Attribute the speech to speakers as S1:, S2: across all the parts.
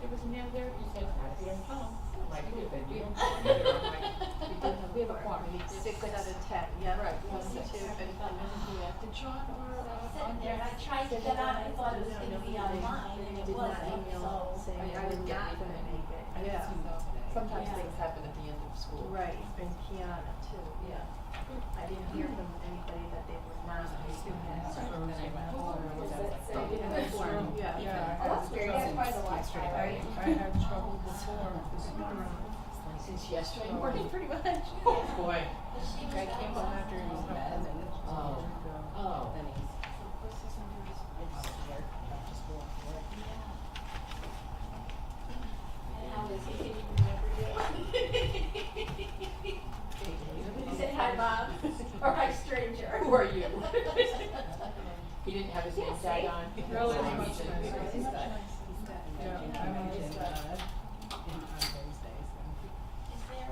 S1: give us a hand there? He said, happy to come. I'm like, you did, you don't. We have a quorum.
S2: 6 out of 10, yeah.
S1: Right.
S2: 1, 2, and
S1: Did John or,
S3: Sitting there, I tried to get on, I thought it was gonna be online, and it
S2: did not
S3: wasn't,
S2: email
S3: so.
S2: saying
S1: I
S2: I
S1: didn't
S2: was
S1: get
S2: not
S1: anything.
S2: gonna make it.
S1: I didn't
S2: Yeah.
S1: see that today. Sometimes
S3: Yeah.
S1: things happen at the end of school.
S2: Right, and Kiana too.
S1: Yeah.
S2: I didn't hear from anybody that they were not assuming.
S1: Then I went home and was like,
S3: Is it
S1: oh,
S3: saying
S1: that's
S3: it's
S1: warm.
S2: Yeah.
S4: Yeah,
S3: Oh, that's great, that's why the Wi-Fi, right?
S4: I had trouble before this morning.
S1: Since yesterday morning, pretty much.
S3: Yeah.
S1: Boy.
S3: She was
S4: I came home after he was up and then
S1: Oh. Oh. Then he's.
S3: And how is he? Can you remember you? You said hi, Mom, or hi, stranger.
S1: Who are you? He didn't have his name tag on.
S4: Really
S1: So
S4: much
S1: he
S4: nicer.
S1: should- he's got-
S4: Yeah, I mean, it's,
S3: Is there a,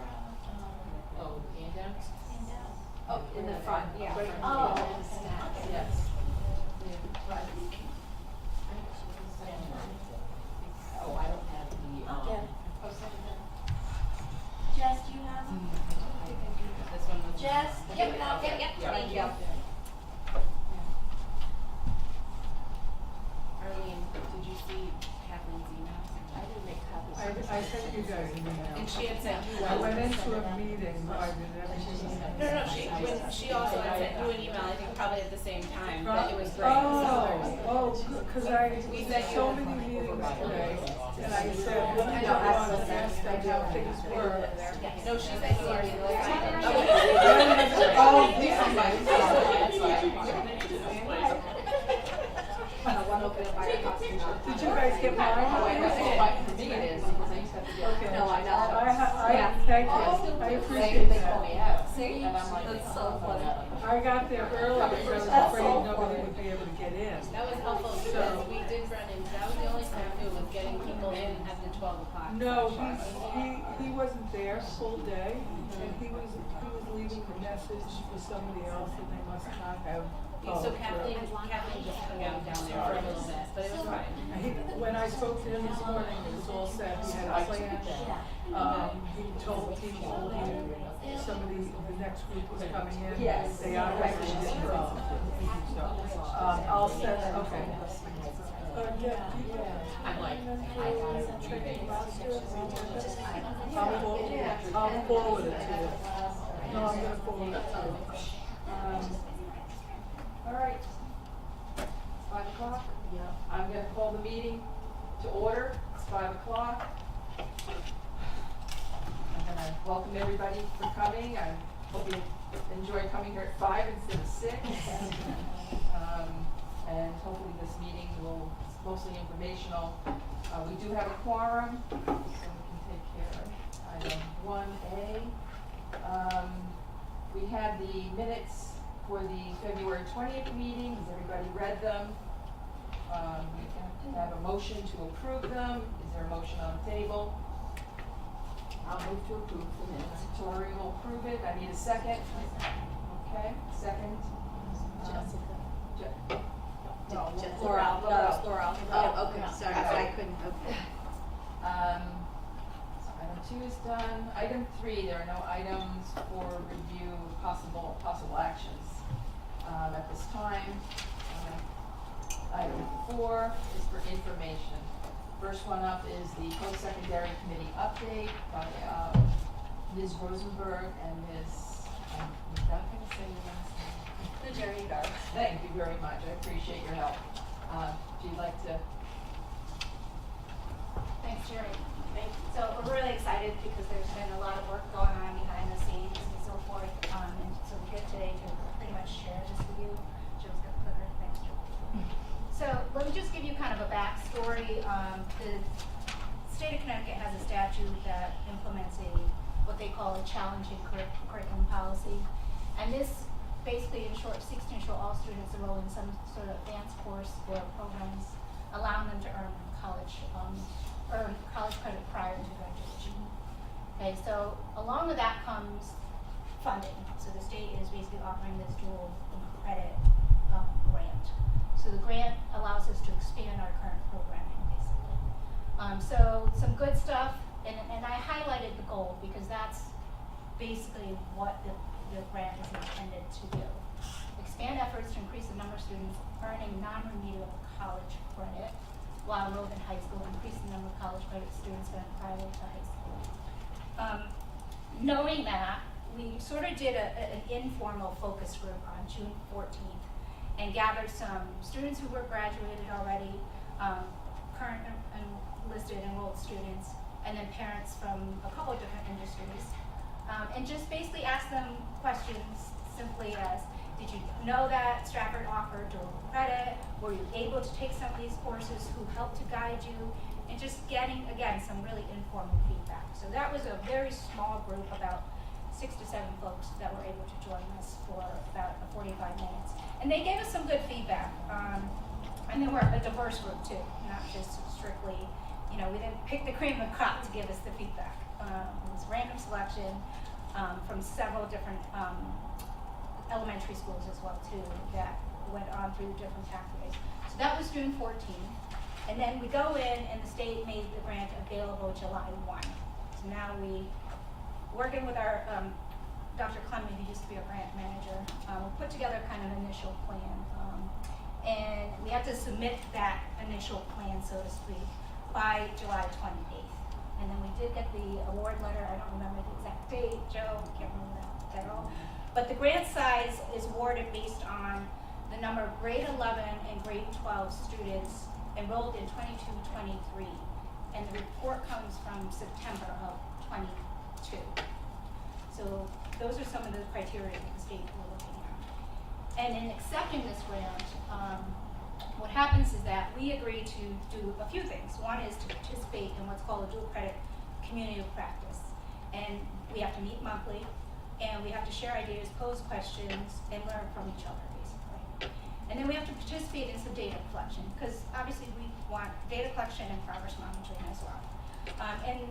S1: Oh, handouts?
S3: handout?
S2: Oh, in the front, yeah. Right in the
S3: Oh.
S2: middle of the snack.
S1: Yes.
S3: Right.
S1: Oh, I don't have the,
S3: Okay. Oh, sorry, then. Jess, do you have them?
S1: This one was.
S3: Jess? Yep, thank you.
S5: Arlene, did you see Kathleen's email?
S1: I didn't make copies.
S4: I sent you guys an email.
S5: And she had sent you
S4: I
S5: one.
S4: went into a meeting, I did everything.
S5: She also had sent you an email, I think probably at the same time, but it was great.
S4: Cause I,
S5: We sent you-
S4: so many meetings today, and I said, what do you want to ask, I how things were.
S5: No, she said you already
S4: Oh, did you guys get mine?
S1: Oh, I know, for me it is, because I used to have to get.
S4: Okay.
S2: No, I know.
S4: Thank you, I appreciate
S1: They call me
S4: that.
S1: out.
S2: See?
S1: And I'm like,
S2: That's so
S1: oh,
S2: funny.
S1: no.
S4: I got there early because I was afraid nobody would be able to get in.
S5: That was helpful because we did run into, that was the only snafu was getting people in at the 12 o'clock.
S4: No, he wasn't there full day, and he was leaving the message for somebody else, and they must not have.
S5: So Kathleen just hung out down there for a little bit, but it was fine.
S4: When I spoke to him this morning, it was all set, he had a plan. He told people, somebody, the next group was coming in.
S1: Yes.
S4: They obviously didn't go. So, I'll send, okay.
S1: I'm like, I got it.
S4: I'll forward it to you. No, I'm gonna forward it to you.
S1: All right. 5 o'clock? Yeah. I'm gonna call the meeting to order. It's 5 o'clock. I'm gonna welcome everybody for coming. I hope you enjoy coming here at 5 instead of 6. And hopefully this meeting will, it's mostly informational. We do have a quorum, so we can take care of item 1A. We had the minutes for the February 20th meeting. Has everybody read them? We can have a motion to approve them. Is there a motion on the table? I'll move to approve the minutes. Tori will approve it. I need a second. Okay, second.
S2: Jessica.
S1: No,
S2: Laurel, no,
S1: Laurel.
S2: it's Laurel. Oh, okay, sorry, I couldn't, okay.
S1: So item 2 is done. Item 3, there are no items for review, possible actions at this time. Item 4 is for information. First one up is the post-secondary committee update by Ms. Rosenberg and Ms. I'm not going to say your last name.
S2: Jerry Garb.
S1: Thank you very much. I appreciate your help. If you'd like to.
S3: Thanks, Jerry. So we're really excited because there's been a lot of work going on behind the scenes and so forth. And so we're here today to pretty much share this with you. Joe's got the clicker. Thanks, Joe. So let me just give you kind of a backstory. The state of Connecticut has a statute that implements what they call a challenging curriculum policy. And this basically seeks to ensure all students enroll in some sort of advanced course or programs, allowing them to earn college credit prior to graduation. Okay, so along with that comes funding. So the state is basically offering this dual credit grant. So the grant allows us to expand our current programming, basically. So some good stuff, and I highlighted the goal because that's basically what the grant is intended to do. Expand efforts to increase the number of students earning non-remedial college credit while enrolled in high school, increase the number of college credit students going prior to high school. Knowing that, we sort of did an informal focus group on June 14th and gathered some students who were graduated already, current and listed enrolled students, and then parents from a couple of different industries, and just basically asked them questions simply as, did you know that Stratford offered dual credit? Were you able to take some of these courses? Who helped to guide you? And just getting, again, some really informal feedback. So that was a very small group, about 6 to 7 folks that were able to join us for about 45 minutes. And they gave us some good feedback. And they were a diverse group too, not just strictly, we didn't pick the cream of the crop to give us the feedback. It was random selection from several different elementary schools as well too, that went on through different pathways. So that was June 14th. And then we go in and the state made the grant available July 1. So now we, working with our, Dr. Clement, who used to be a grant manager, we put together kind of an initial plan. And we had to submit that initial plan, so to speak, by July 28th. And then we did get the award letter. I don't remember the exact date, Joe, can't remember that at all. But the grant size is awarded based on the number of grade 11 and grade 12 students enrolled in 22-23. And the report comes from September of 22. So those are some of the criteria that the state were looking at. And in accepting this grant, what happens is that we agree to do a few things. One is to participate in what's called a dual credit community of practice. And we have to meet monthly, and we have to share ideas, pose questions, and learn from each other, basically. And then we have to participate in some data collection, because obviously we want data collection and progress monitoring as well. And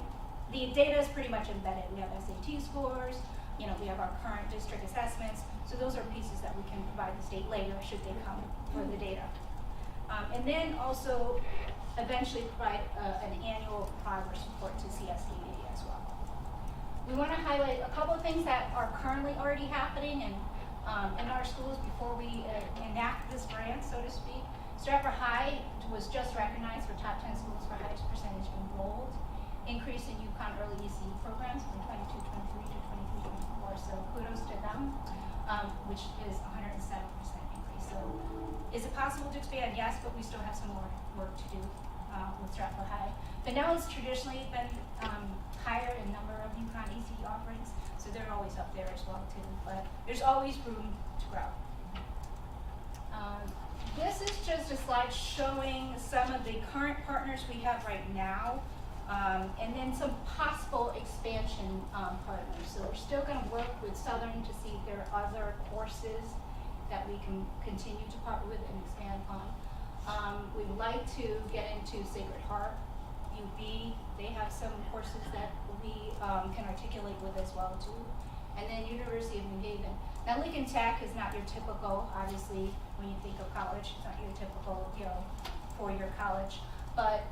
S3: the data is pretty much embedded. We have SAT scores, we have our current district assessments, so those are pieces that we can provide the state later should they come for the data. And then also eventually provide an annual progress report to CSDD as well. We want to highlight a couple of things that are currently already happening in our schools before we enact this grant, so to speak. Stratford High was just recognized for top 10 schools for highest percentage enrolled, increase in UConn early ECE programs from 22-23 to 23-24. So kudos to them, which is 107% increase. So is it possible to expand? Yes, but we still have some more work to do with Stratford High. Vanello's traditionally been higher in number of UConn ECE offerings, so they're always up there as well too. But there's always room to grow. This is just a slide showing some of the current partners we have right now, and then some possible expansion partners. So we're still going to work with Southern to see if there are other courses that we can continue to partner with and expand on. We'd like to get into Sacred Heart, UB. They have some courses that we can articulate with as well too. And then University of New Haven. Now Lincoln Tech is not your typical, obviously, when you think of college, it's not your typical, four-year college. But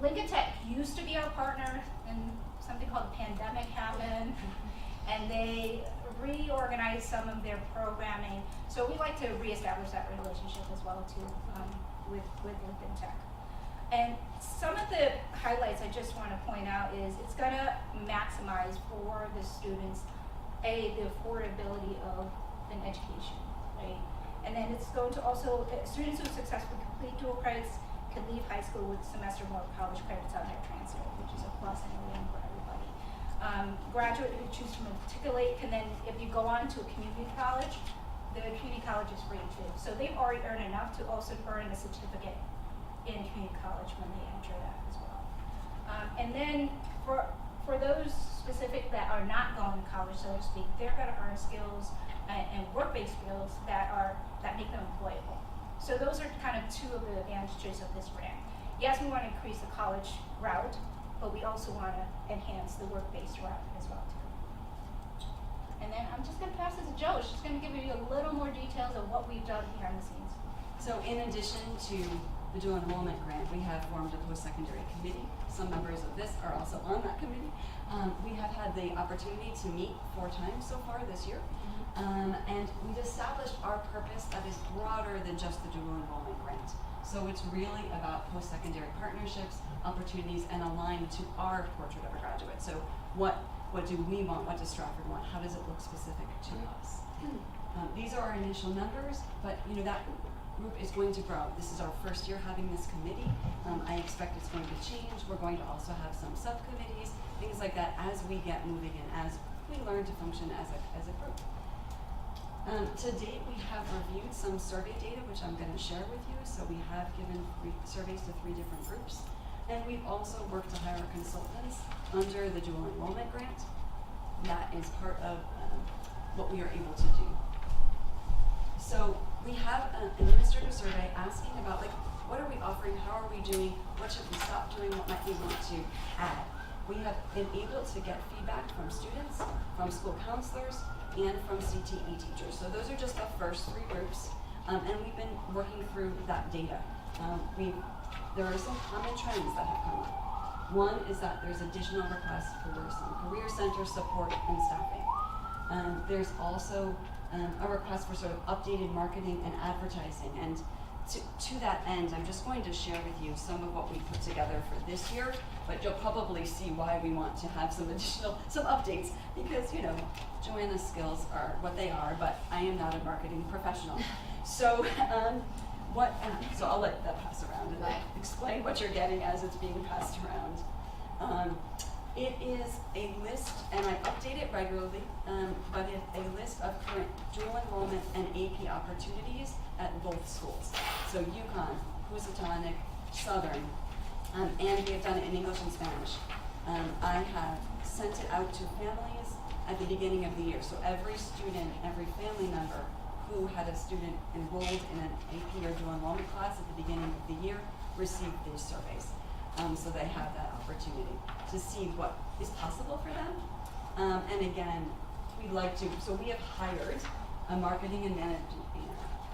S3: Lincoln Tech used to be our partner, and something called the pandemic happened, and they reorganized some of their programming. So we like to reestablish that relationship as well too, with Lincoln Tech. And some of the highlights I just want to point out is it's going to maximize for the students, the affordability of an education, right? And then it's going to also, students who successfully complete dual credits can leave high school with a semester more college credits on their transcript, which is a plus and a win for everybody. Graduate who choose to matriculate can then, if you go on to a community college, the community college is free too. So they've already earned enough to also earn a certificate in community college when they enter that as well. And then for those specific that are not going to college, so to speak, they're going to earn skills and work-based skills that make them employable. So those are kind of two of the advantages of this grant. Yes, we want to increase the college route, but we also want to enhance the work-based route as well too. And then I'm just going to pass this to Jo. She's going to give you a little more details of what we've done behind the scenes.
S6: So in addition to the dual enrollment grant, we have formed a post-secondary committee. Some members of this are also on that committee. We have had the opportunity to meet 4 times so far this year. And we've established our purpose that is broader than just the dual enrollment grant. So it's really about post-secondary partnerships, opportunities, and aligned to our portrait of a graduate. So what do we want? What does Stratford want? How does it look specific to us? These are our initial numbers, but that group is going to grow. This is our first year having this committee. I expect it's going to change. We're going to also have some subcommittees, things like that, as we get moving and as we learn to function as a group. To date, we have reviewed some survey data, which I'm going to share with you. So we have given surveys to 3 different groups. And we've also worked to hire consultants under the dual enrollment grant. That is part of what we are able to do. So we have an administrative survey asking about, what are we offering? How are we doing? What should we stop doing? What might we want to add? We have been able to get feedback from students, from school counselors, and from CTE teachers. So those are just the first 3 groups, and we've been working through that data. There are some common trends that have come up. One is that there's additional requests for some career center support and staffing. There's also a request for sort of updated marketing and advertising. And to that end, I'm just going to share with you some of what we put together for this year, but you'll probably see why we want to have some updates, because Joanna's skills are what they are, but I am not a marketing professional. So so I'll let that pass around and I'll explain what you're getting as it's being passed around. It is a list, and I update it regularly, but it's a list of current dual enrollment and AP opportunities at both schools. So UConn, Housatonic, Southern, and we have done it in English and Spanish. I have sent it out to families at the beginning of the year. So every student, every family member who had a student enrolled in an AP or dual enrollment class at the beginning of the year received these surveys. So they have that opportunity to see what is possible for them. And again, we have hired a marketing and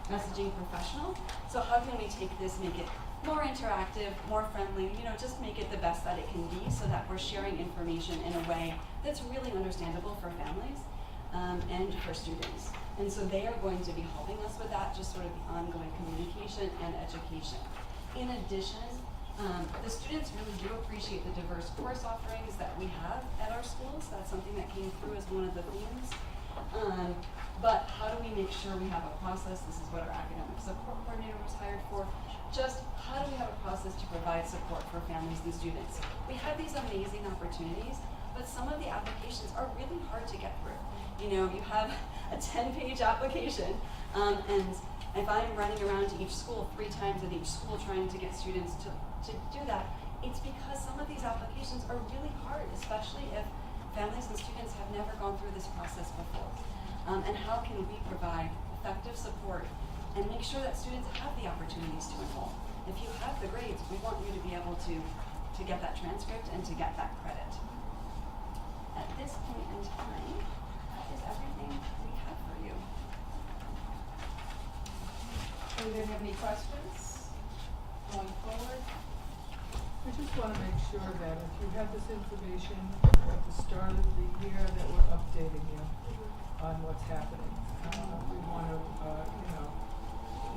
S6: messaging professional. So how can we take this, make it more interactive, more friendly, just make it the best that it can be, so that we're sharing information in a way that's really understandable for families and for students. And so they are going to be helping us with that, just sort of the ongoing communication and education. In addition, the students really do appreciate the diverse course offerings that we have at our schools. That's something that came through as one of the themes. But how do we make sure we have a process? This is what our academic support coordinator was hired for. Just how do we have a process to provide support for families and students? We have these amazing opportunities, but some of the applications are really hard to get through. You have a 10-page application, and if I'm running around to each school 3 times at each school trying to get students to do that, it's because some of these applications are really hard, especially if families and students have never gone through this process before. And how can we provide effective support and make sure that students have the opportunities to enroll? If you have the grades, we want you to be able to get that transcript and to get that credit. At this point in time, that is everything we have for you.
S1: Anybody have any questions going forward?
S4: I just want to make sure that if you have this information at the start of the year, that we're updating you on what's happening. We want to,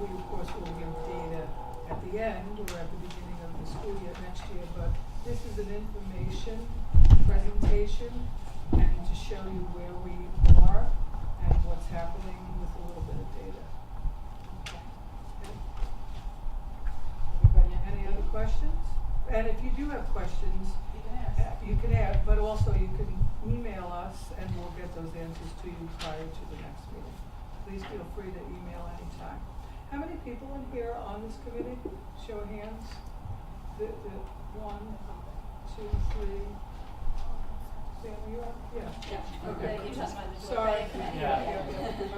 S4: we of course will give data at the end or at the beginning of the school year next year, but this is an information presentation and to show you where we are and what's happening with a little bit of data. Okay.
S1: Everybody have
S4: Any other questions? And if you do have questions, you can ask, but also you can email us and we'll get those answers to you prior to the next meeting. Please feel free to email anytime. How many people in here are on this committee? Show of hands. The 1, 2, 3. Sam, are you up? Yeah. Okay.
S5: You talked about the
S4: Sorry.
S5: Yeah.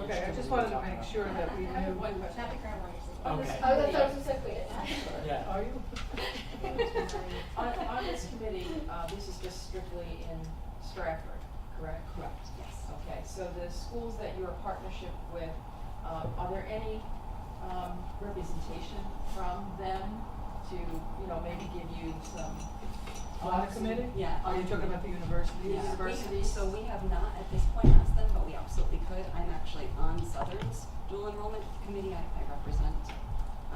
S4: Okay, I just wanted to make sure that we
S1: I have
S4: knew.
S1: one question.
S5: Not the current one, you're saying.
S1: On this
S7: Okay.
S1: committee-
S5: Oh, that's what I was
S7: Yeah.
S4: Are you?
S1: On this committee, this is just strictly in Stratford, correct?
S6: Correct, yes.
S1: Okay, so the schools that you're a partnership with, are there any representation from them to, you know, maybe give you some
S4: On the
S1: thoughts.
S4: committee?
S6: Yeah.
S4: Are you talking about the universities?
S6: Yeah.
S1: Universities?
S6: So we have not at this point asked them, but we absolutely could. I'm actually on Southern's dual enrollment committee. I represent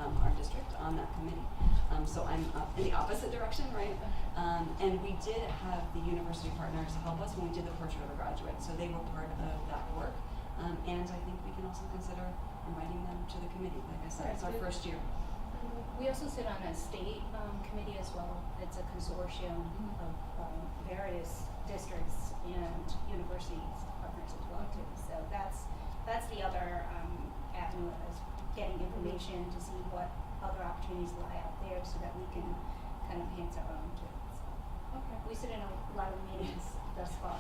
S6: our district on that committee. So I'm in the opposite direction, right? And we did have the university partners help us when we did the Perch River graduate. So they were part of that work. And I think we can also consider inviting them to the committee. Like I said, it's our first year.
S2: We also sit on a state committee as well. It's a consortium of various districts and universities partners as well too. So that's the other avenue is getting information to see what other opportunities lie out there so that we can kind of enhance our own too. So
S1: Okay.
S2: we sit in a lot of meetings thus far.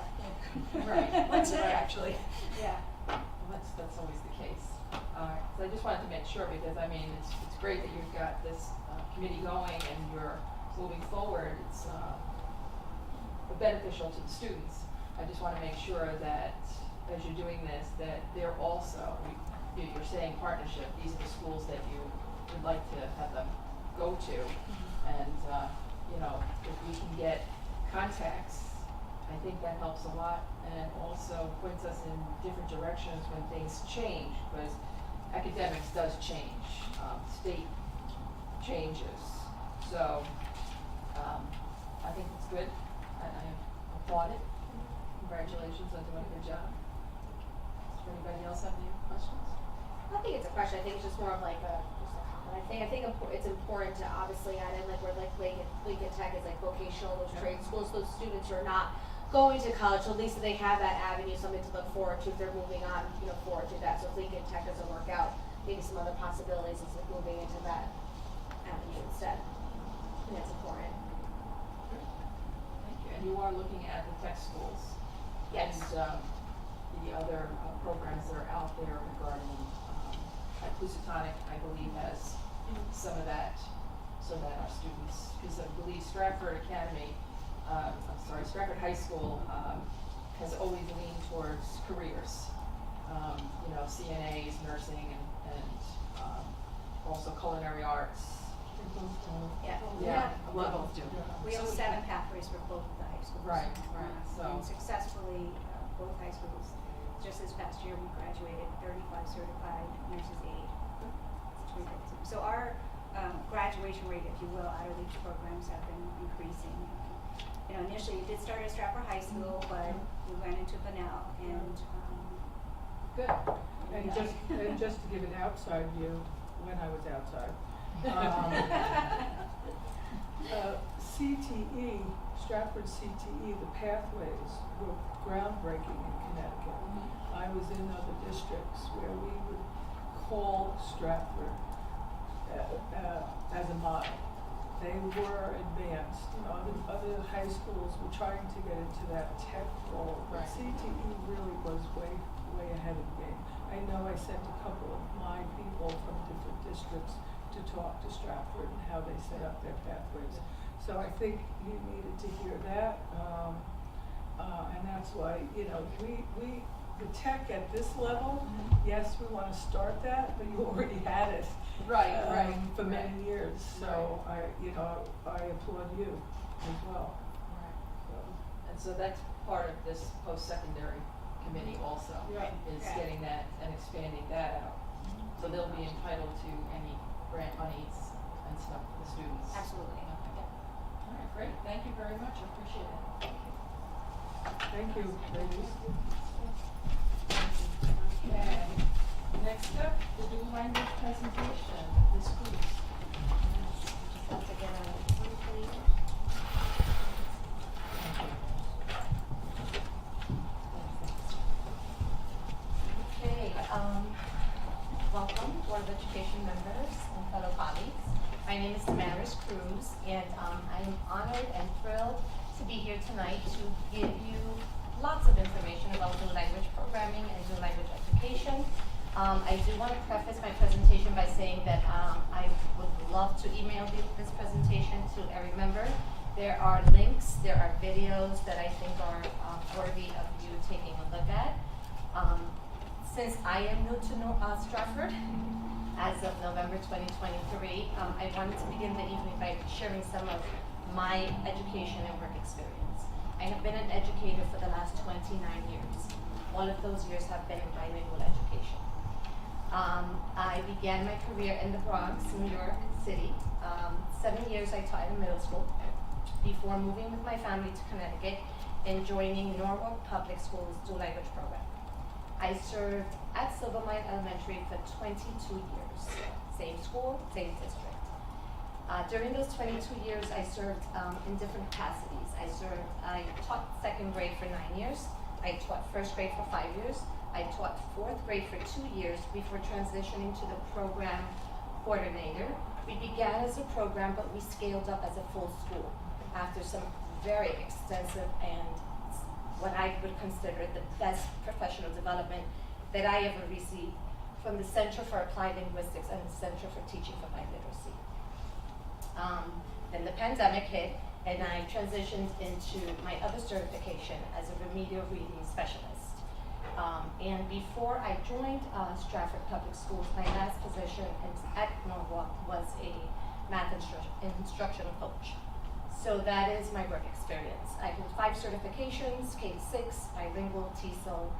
S1: Right.
S6: One today, actually.
S2: Yeah.
S1: Well, that's always the case. So I just wanted to make sure, because I mean, it's great that you've got this committee going and you're moving forward. It's beneficial to the students. I just want to make sure that as you're doing this, that they're also, you're saying partnership, these are the schools that you would like to have them go to. And, you know, if we can get contacts, I think that helps a lot, and also points us in different directions when things change, because academics does change, state changes. So, I think it's good. I applaud it. Congratulations on doing a good job. Does anybody else have any questions?
S7: I think it's a question. I think it's just more of like just a comment. I think it's important to obviously add in like where like Lincoln Tech is like vocational, those trade schools, those students who are not going to college, so at least they have that avenue, something to look forward to if they're moving on, you know, forward to that. So if Lincoln Tech doesn't work out, maybe some other possibilities is like moving into that avenue instead. I think that's important.
S1: Thank you. And you are looking at the tech schools.
S7: Yes.
S1: And the other programs that are out there regarding, like Housatonic, I believe, has some of that, so that our students, because I believe Stratford High School has always leaned towards careers, you know, CNAs, nursing, and also culinary arts.
S7: Yeah.
S1: Yeah.
S6: We both do.
S2: We have 7 pathways for both of the high schools.
S1: Right, right.
S2: And
S1: So,
S2: successfully, both high schools, just this past year, we graduated 35 certified nurses aid. It's terrific. So our graduation rate, if you will, out of these programs have been increasing. You know, initially it did start at Stratford High School, but we went into Bunnell and
S1: good.
S4: And
S1: Yeah.
S4: just to give an outside view, when I was outside, CTE, Stratford CTE, the pathways were groundbreaking in Connecticut. I was in other districts where we would call Stratford as a model. They were advanced. You know, other high schools were trying to get into that tech role, but
S1: Right.
S4: CTE really was way ahead of the game. I know I sent a couple of my people from different districts to talk to Stratford and how they set up their pathways. So I think you needed to hear that, and that's why, you know, the tech at this level, yes, we want to start that, but you already had it.
S1: Right, right.
S4: For many years, so I applaud you as well.
S1: Right.
S4: So,
S1: And so that's part of this post-secondary committee also,
S4: Yeah.
S1: is
S2: Yeah.
S1: getting that and expanding that out. So they'll be entitled to any grant monies and stuff for the students.
S2: absolutely.
S1: Okay. All right, great. Thank you very much. I appreciate it.
S4: thank you, ladies.
S1: Okay. Next up, the dual language presentation, Ms. Cruz.
S7: Once again, please. Okay, welcome, Board of Education members and fellow colleagues. My name is Damaris Cruz, and I'm honored and thrilled to be here tonight to give you lots of information about dual language programming and dual language education. I do want to preface my presentation by saying that I would love to email this presentation to every member. There are links, there are videos that I think are worthy of you taking a look at. Since I am new to Stratford, as of November 2023, I wanted to begin the evening by sharing some of my education and work experience. I have been an educator for the last 29 years. All of those years have been in bilingual education. I began my career in the Bronx, New York City. 7 years I taught in middle school before moving with my family to Connecticut and joining Norwalk Public Schools dual language program. I served at Silvermine Elementary for 22 years. Same school, same district. During those 22 years, I served in different capacities. I taught second grade for 9 years. I taught first grade for 5 years. I taught fourth grade for 2 years before transitioning to the program coordinator. We began as a program, but we scaled up as a full school after some very extensive and what I would consider the best professional development that I ever received from the Center for Applied Linguistics and the Center for Teaching for Biliteracy. Then the pandemic hit, and I transitioned into my other certification as a remedial reading specialist. And before I joined Stratford Public Schools, my last position at Norwalk was a math instructional coach. So that is my work experience. I hold 5 certifications, K-6, bilingual, TESOL,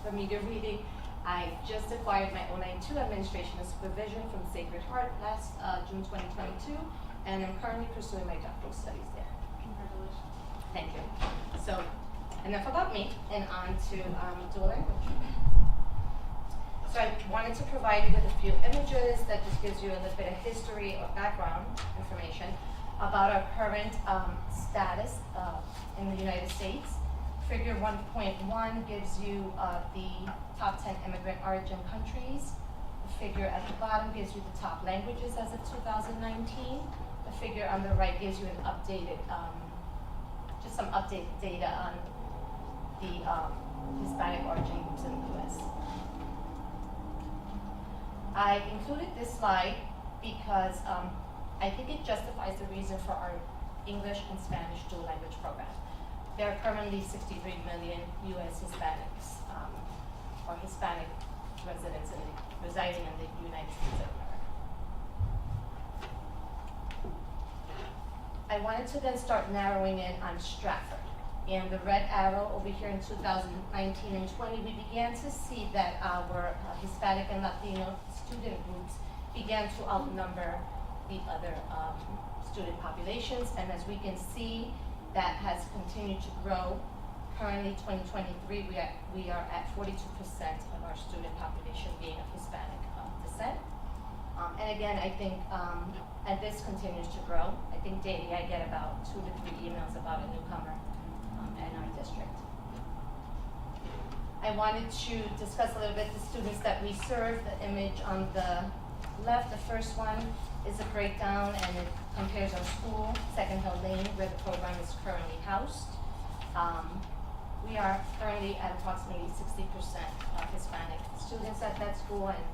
S7: remedial reading. I just acquired my O92 Administration and Supervision from Sacred Heart last June 2022, and I'm currently pursuing my doctoral studies there.
S5: Congratulations.
S7: Thank you. So, enough about me, and on to dual language. So I wanted to provide you with a few images that just gives you a little bit of history or background information about our current status in the United States. Figure 1.1 gives you the top 10 immigrant origin countries. The figure at the bottom gives you the top languages as of 2019. The figure on the right gives you an updated, just some updated data on the Hispanic origin groups in the U.S. I included this slide because I think it justifies the reason for our English and Spanish dual language program. There are currently 63 million U.S. Hispanics or Hispanic residents residing in the United States of America. I wanted to then start narrowing in on Stratford. And the red arrow over here in 2019 and 20, we began to see that our Hispanic and Latino student groups began to outnumber the other student populations. And as we can see, that has continued to grow. Currently, 2023, we are at 42% of our student population being of Hispanic descent. And again, I think, and this continues to grow. I think daily I get about 2 to 3 emails about a newcomer in our district. I wanted to discuss a little bit the students that we serve. The image on the left, the first one, is a breakdown, and it compares our school, Second Hill Lane, where the program is currently housed. We are currently at approximately 60% Hispanic students at that school, and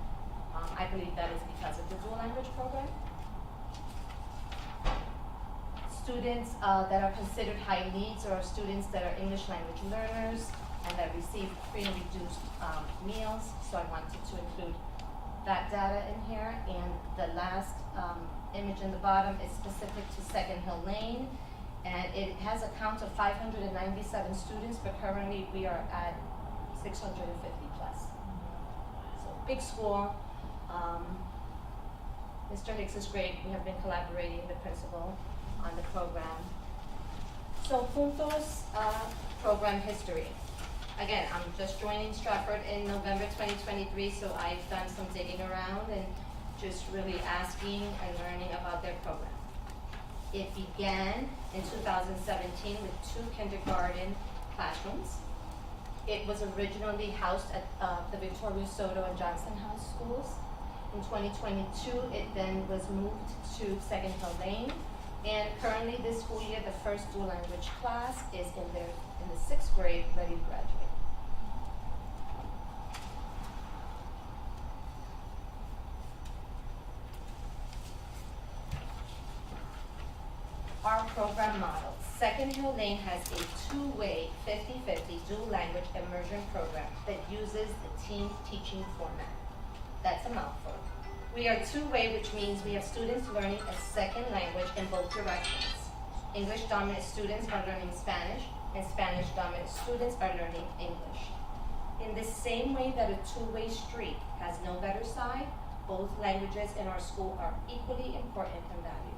S7: I believe that is because of the dual language program. Students that are considered high needs are students that are English language learners and that receive free and reduced meals, so I wanted to include that data in here. And the last image in the bottom is specific to Second Hill Lane, and it has a count of 597 students, but currently we are at 650 plus. So big school. Mr. Hicks is great. We have been collaborating with the principal on the program. So Juntos program history. Again, I'm just joining Stratford in November 2023, so I've done some digging around and just really asking and learning about their program. It began in 2017 with 2 kindergarten classrooms. It was originally housed at the Victoria Soto and Johnson House schools. In 2022, it then was moved to Second Hill Lane. And currently this school year, the first dual language class is in the 6th grade, ready to graduate. Our program model, Second Hill Lane has a two-way 50-50 dual language immersion program that uses the team teaching format. That's a mouthful. We are two-way, which means we have students learning a second language in both directions. English dominant students are learning Spanish, and Spanish dominant students are learning English. In the same way that a two-way street has no better side, both languages in our school are equally important and valued.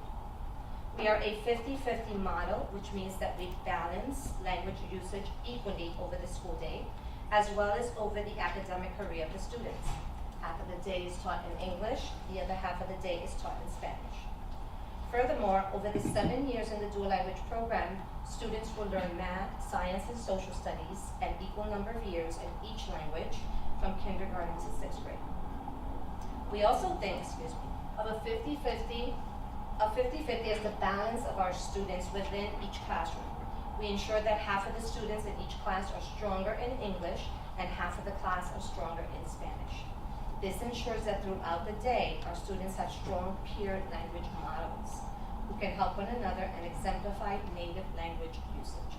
S7: We are a 50-50 model, which means that we balance language usage equally over the school day, as well as over the academic career of the students. Half of the day is taught in English, the other half of the day is taught in Spanish. Furthermore, over the 7 years in the dual language program, students will learn math, science, and social studies an equal number of years in each language from kindergarten to 6th grade. We also think, of a 50-50 as the balance of our students within each classroom. We ensure that half of the students in each class are stronger in English and half of the class are stronger in Spanish. This ensures that throughout the day, our students have strong peer language models who can help one another and exemplify native language usage.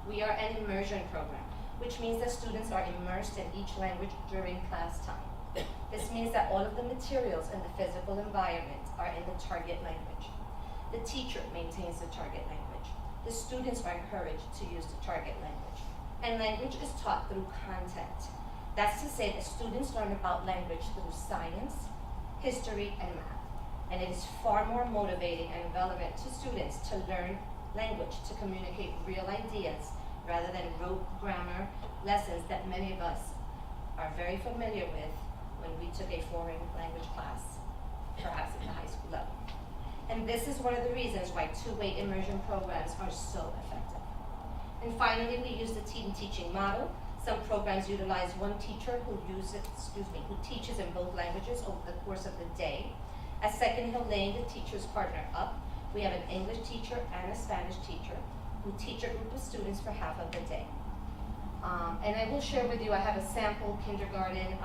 S7: We are an immersion program, which means that students are immersed in each language during class time. This means that all of the materials in the physical environment are in the target language. The teacher maintains the target language. The students are encouraged to use the target language. And language is taught through content. That's to say that students learn about language through science, history, and math. And it is far more motivating and relevant to students to learn language to communicate real ideas rather than rote grammar lessons that many of us are very familiar with when we took a foreign language class, perhaps at the high school level. And this is one of the reasons why two-way immersion programs are so effective. And finally, we use the team teaching model. Some programs utilize one teacher who teaches in both languages over the course of the day. At Second Hill Lane, the teachers partner up. We have an English teacher and a Spanish teacher who teach a group of students for half of the day. And I will share with you, I have a sample kindergarten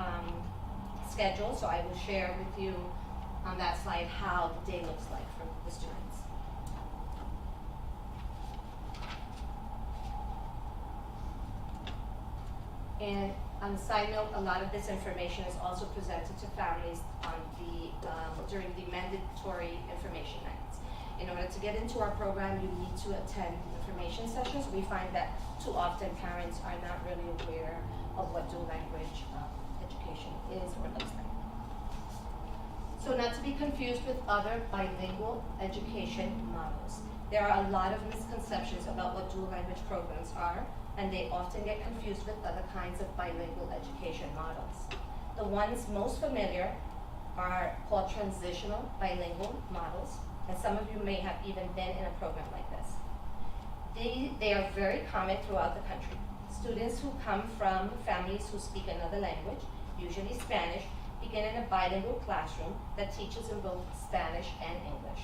S7: schedule, so I will share with you on that slide how the day looks like for the students. And on a side note, a lot of this information is also presented to families on during the mandatory information nights. In order to get into our program, you need to attend information sessions. We find that too often parents are not really aware of what dual language education is or looks like. So not to be confused with other bilingual education models. There are a lot of misconceptions about what dual language programs are, and they often get confused with other kinds of bilingual education models. The ones most familiar are called transitional bilingual models, and some of you may have even been in a program like this. They are very common throughout the country. Students who come from families who speak another language, usually Spanish, begin in a bilingual classroom that teaches in both Spanish and English.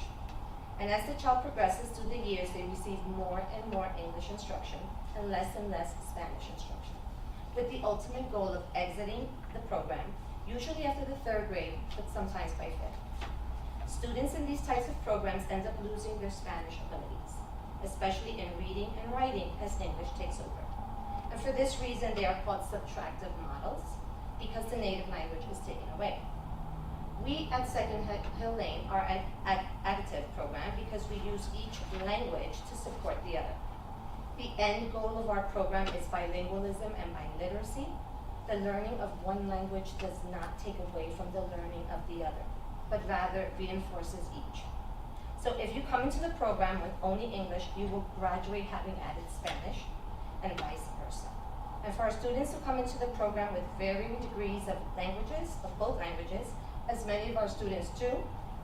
S7: And as the child progresses through the years, they receive more and more English instruction and less Spanish instruction, with the ultimate goal of exiting the program, usually after the 3rd grade, but sometimes by 5th. Students in these types of programs end up losing their Spanish abilities, especially in reading and writing as English takes over. And for this reason, they are called subtractive models, because the native language is taken away. We at Second Hill Lane are an additive program because we use each language to support the other. The end goal of our program is bilingualism and biliteracy. The learning of one language does not take away from the learning of the other, but rather reinforces each. So if you come into the program with only English, you will graduate having added Spanish, and vice versa. And for our students who come into the program with varying degrees of languages, of both languages, as many of our students do,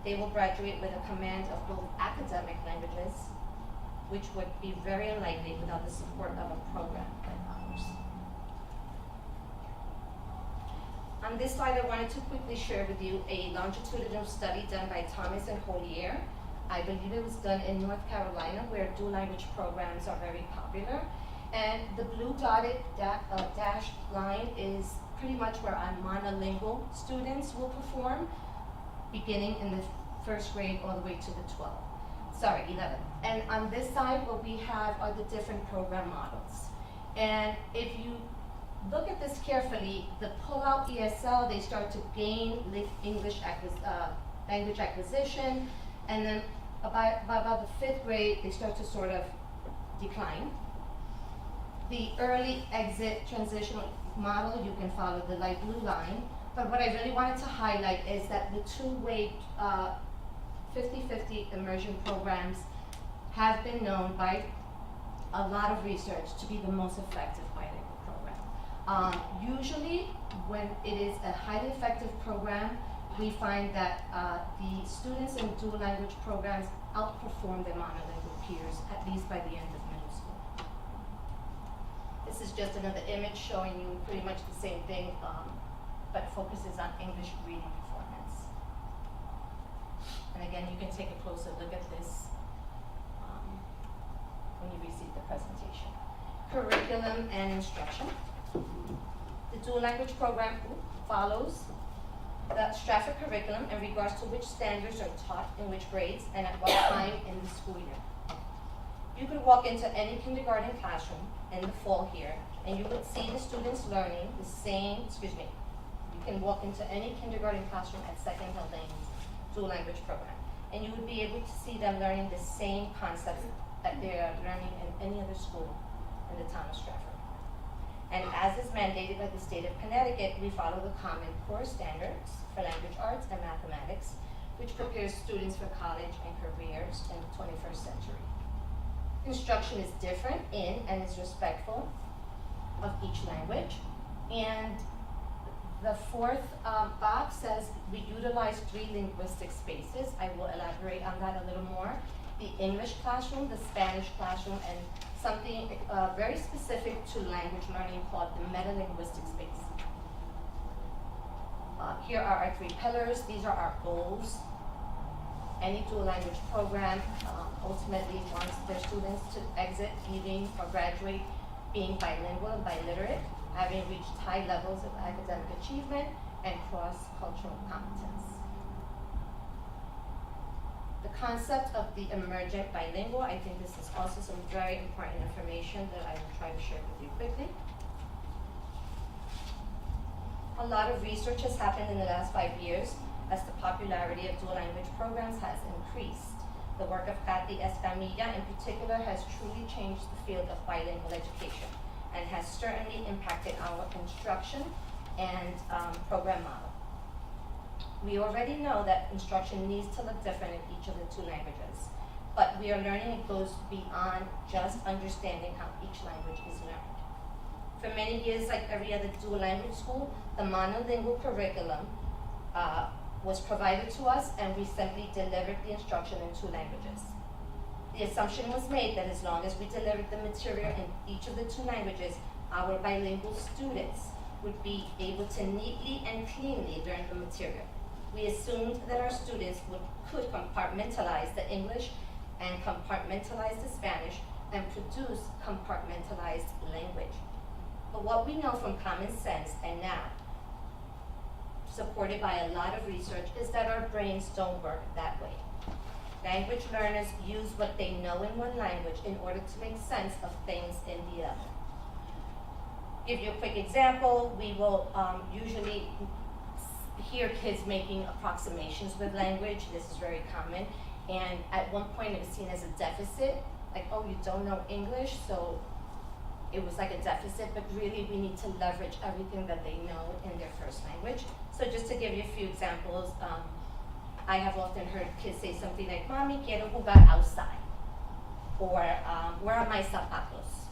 S7: they will graduate with a command of both academic languages, which would be very unlikely without the support of a program like ours. On this slide, I wanted to quickly share with you a longitudinal study done by Thomas and Collier. I believe it was done in North Carolina, where dual language programs are very popular. And the blue dotted dashed line is pretty much where our monolingual students will perform, beginning in the 1st grade all the way to the 12th. sorry, 11. And on this side, what we have are the different program models. And if you look at this carefully, the pull-out ESL, they start to gain language acquisition, and then by about the 5th grade, they start to sort of decline. The early exit transitional model, you can follow the light blue line, but what I really wanted to highlight is that the two-way 50-50 immersion programs have been known by a lot of research to be the most effective bilingual program. Usually, when it is a highly effective program, we find that the students in dual language programs outperform their monolingual peers, at least by the end of middle school. This is just another image showing you pretty much the same thing, but focuses on English reading performance. And again, you can take a closer look at this when you receive the presentation. Curriculum and instruction. The dual language program follows the Stratford curriculum in regards to which standards are taught in which grades and at what time in the school year. You could walk into any kindergarten classroom in the fall here, and you would see the students learning the same, you can walk into any kindergarten classroom at Second Hill Lane's dual language program, and you would be able to see them learning the same concepts that they are learning in any other school in the town of Stratford. And as is mandated by the state of Connecticut, we follow the Common Core standards for language arts and mathematics, which prepares students for college and careers in the 21st century. Instruction is different in and is respectful of each language. And the 4th box says we utilize 3 linguistic spaces. I will elaborate on that a little more. The English classroom, the Spanish classroom, and something very specific to language learning called the metalinguistic space. Here are our 3 pillars. These are our goals. Any dual language program ultimately wants their students to exit, leaving or graduate being bilingual and biliterate, having reached high levels of academic achievement and cross-cultural competence. The concept of the emergent bilingual, I think this is also some very important information that I will try to share with you quickly. A lot of research has happened in the last 5 years as the popularity of dual language programs has increased. The work of Kathy Escamilla in particular has truly changed the field of bilingual education and has certainly impacted our instruction and program model. We already know that instruction needs to look different in each of the 2 languages, but we are learning it goes beyond just understanding how each language is learned. For many years, like every other dual language school, the monolingual curriculum was provided to us, and we simply delivered the instruction in 2 languages. The assumption was made that as long as we delivered the material in each of the 2 languages, our bilingual students would be able to neatly and cleanly learn the material. We assumed that our students could compartmentalize the English and compartmentalize the Spanish and produce compartmentalized language. But what we know from common sense and now, supported by a lot of research, is that our brains don't work that way. Language learners use what they know in one language in order to make sense of things in the other. Give you a quick example, we will usually hear kids making approximations with language. This is very common, and at one point it was seen as a deficit, like, oh, you don't know English, so it was like a deficit, but really we need to leverage everything that they know in their first language. So just to give you a few examples, I have often heard kids say something like, Mommy, quiero jugar outside, or where are my zapatos,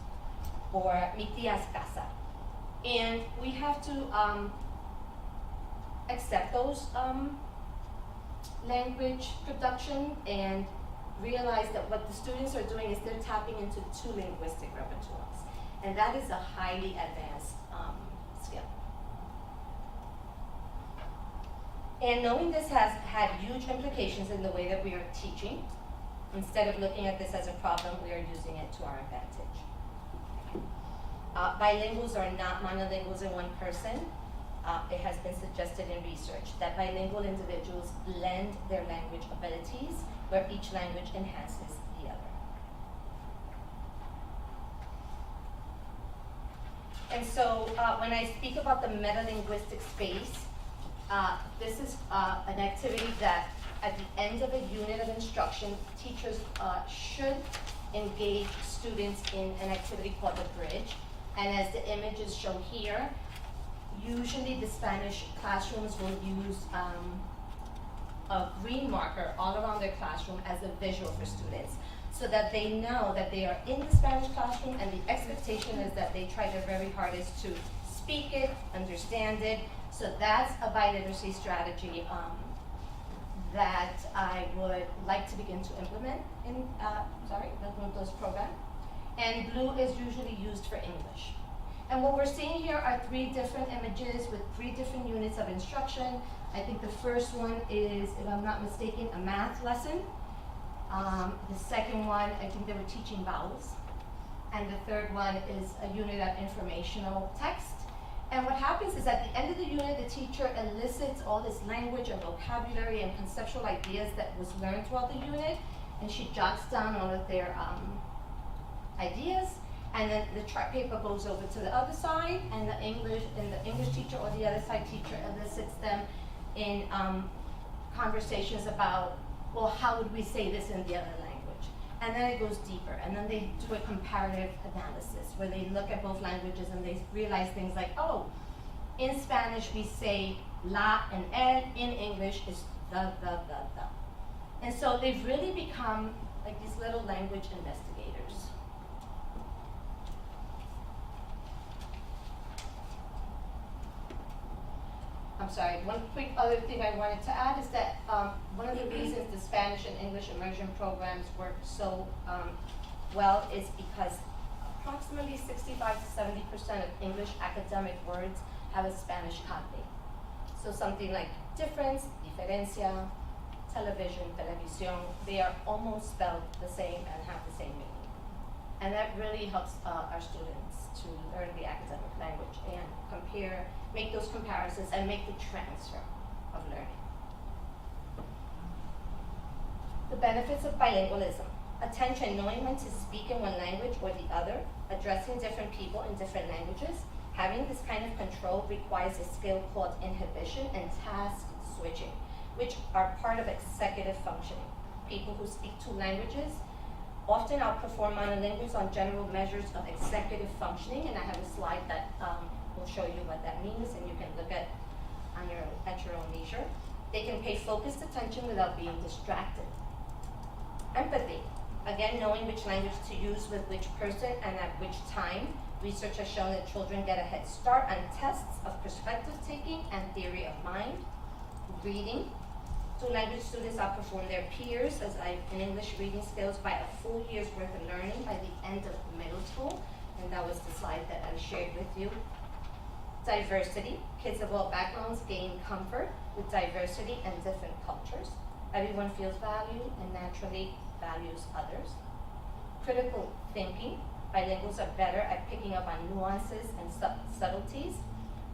S7: or mi tía's casa. And we have to accept those language production and realize that what the students are doing is they're tapping into 2 linguistic repertoires. And that is a highly advanced skill. And knowing this has had huge implications in the way that we are teaching. Instead of looking at this as a problem, we are using it to our advantage. Bilinguals are not monolinguals in one person. it has been suggested in research that bilingual individuals blend their language abilities, where each language enhances the other. And so when I speak about the metalinguistic space, this is an activity that at the end of a unit of instruction, teachers should engage students in an activity called the bridge. And as the images show here, usually the Spanish classrooms will use a green marker all around their classroom as a visual for students, so that they know that they are in the Spanish classroom, and the expectation is that they try their very hardest to speak it, understand it. So that's a biliteracy strategy that I would like to begin to implement in the Juntos program. And blue is usually used for English. And what we're seeing here are 3 different images with 3 different units of instruction. I think the first one is, if I'm not mistaken, a math lesson. The second one, I think they were teaching vowels. And the third one is a unit of informational text. And what happens is at the end of the unit, the teacher elicits all this language and vocabulary and conceptual ideas that was learned throughout the unit, and she jots down all of their ideas, and then the chart paper goes over to the other side, and the English teacher or the other side teacher elicits them in conversations about, well, how would we say this in the other language? And then it goes deeper, and then they do a comparative analysis where they look at both languages and they realize things like, oh, in Spanish we say la and el, in English is the. And so they've really become like these little language investigators. I'm sorry, one quick other thing I wanted to add is that one of the reasons the Spanish and English immersion programs work so well is because approximately 65 to 70% of English academic words have a Spanish copy. So something like difference, diferencia, television, televisión, they are almost spelled the same and have the same meaning. And that really helps our students to learn the academic language and compare, make those comparisons and make the transfer of learning. The benefits of bilingualism. Attention, knowing when to speak in one language or the other, addressing different people in different languages. Having this kind of control requires a skill called inhibition and task switching, which are part of executive functioning. People who speak 2 languages often outperform monolinguals on general measures of executive functioning, and I have a slide that will show you what that means, and you can look at your own leisure. They can pay focused attention without being distracted. Empathy, again, knowing which language to use with which person and at which time. Research has shown that children get a head start on tests of perspective taking and theory of mind. Reading, 2 language students outperform their peers in English reading skills by a full year's worth of learning by the end of middle school, and that was the slide that I shared with you. Diversity, kids of all backgrounds gain comfort with diversity and different cultures. Everyone feels valued and naturally values others. Critical thinking, bilinguals are better at picking up on nuances and subtleties.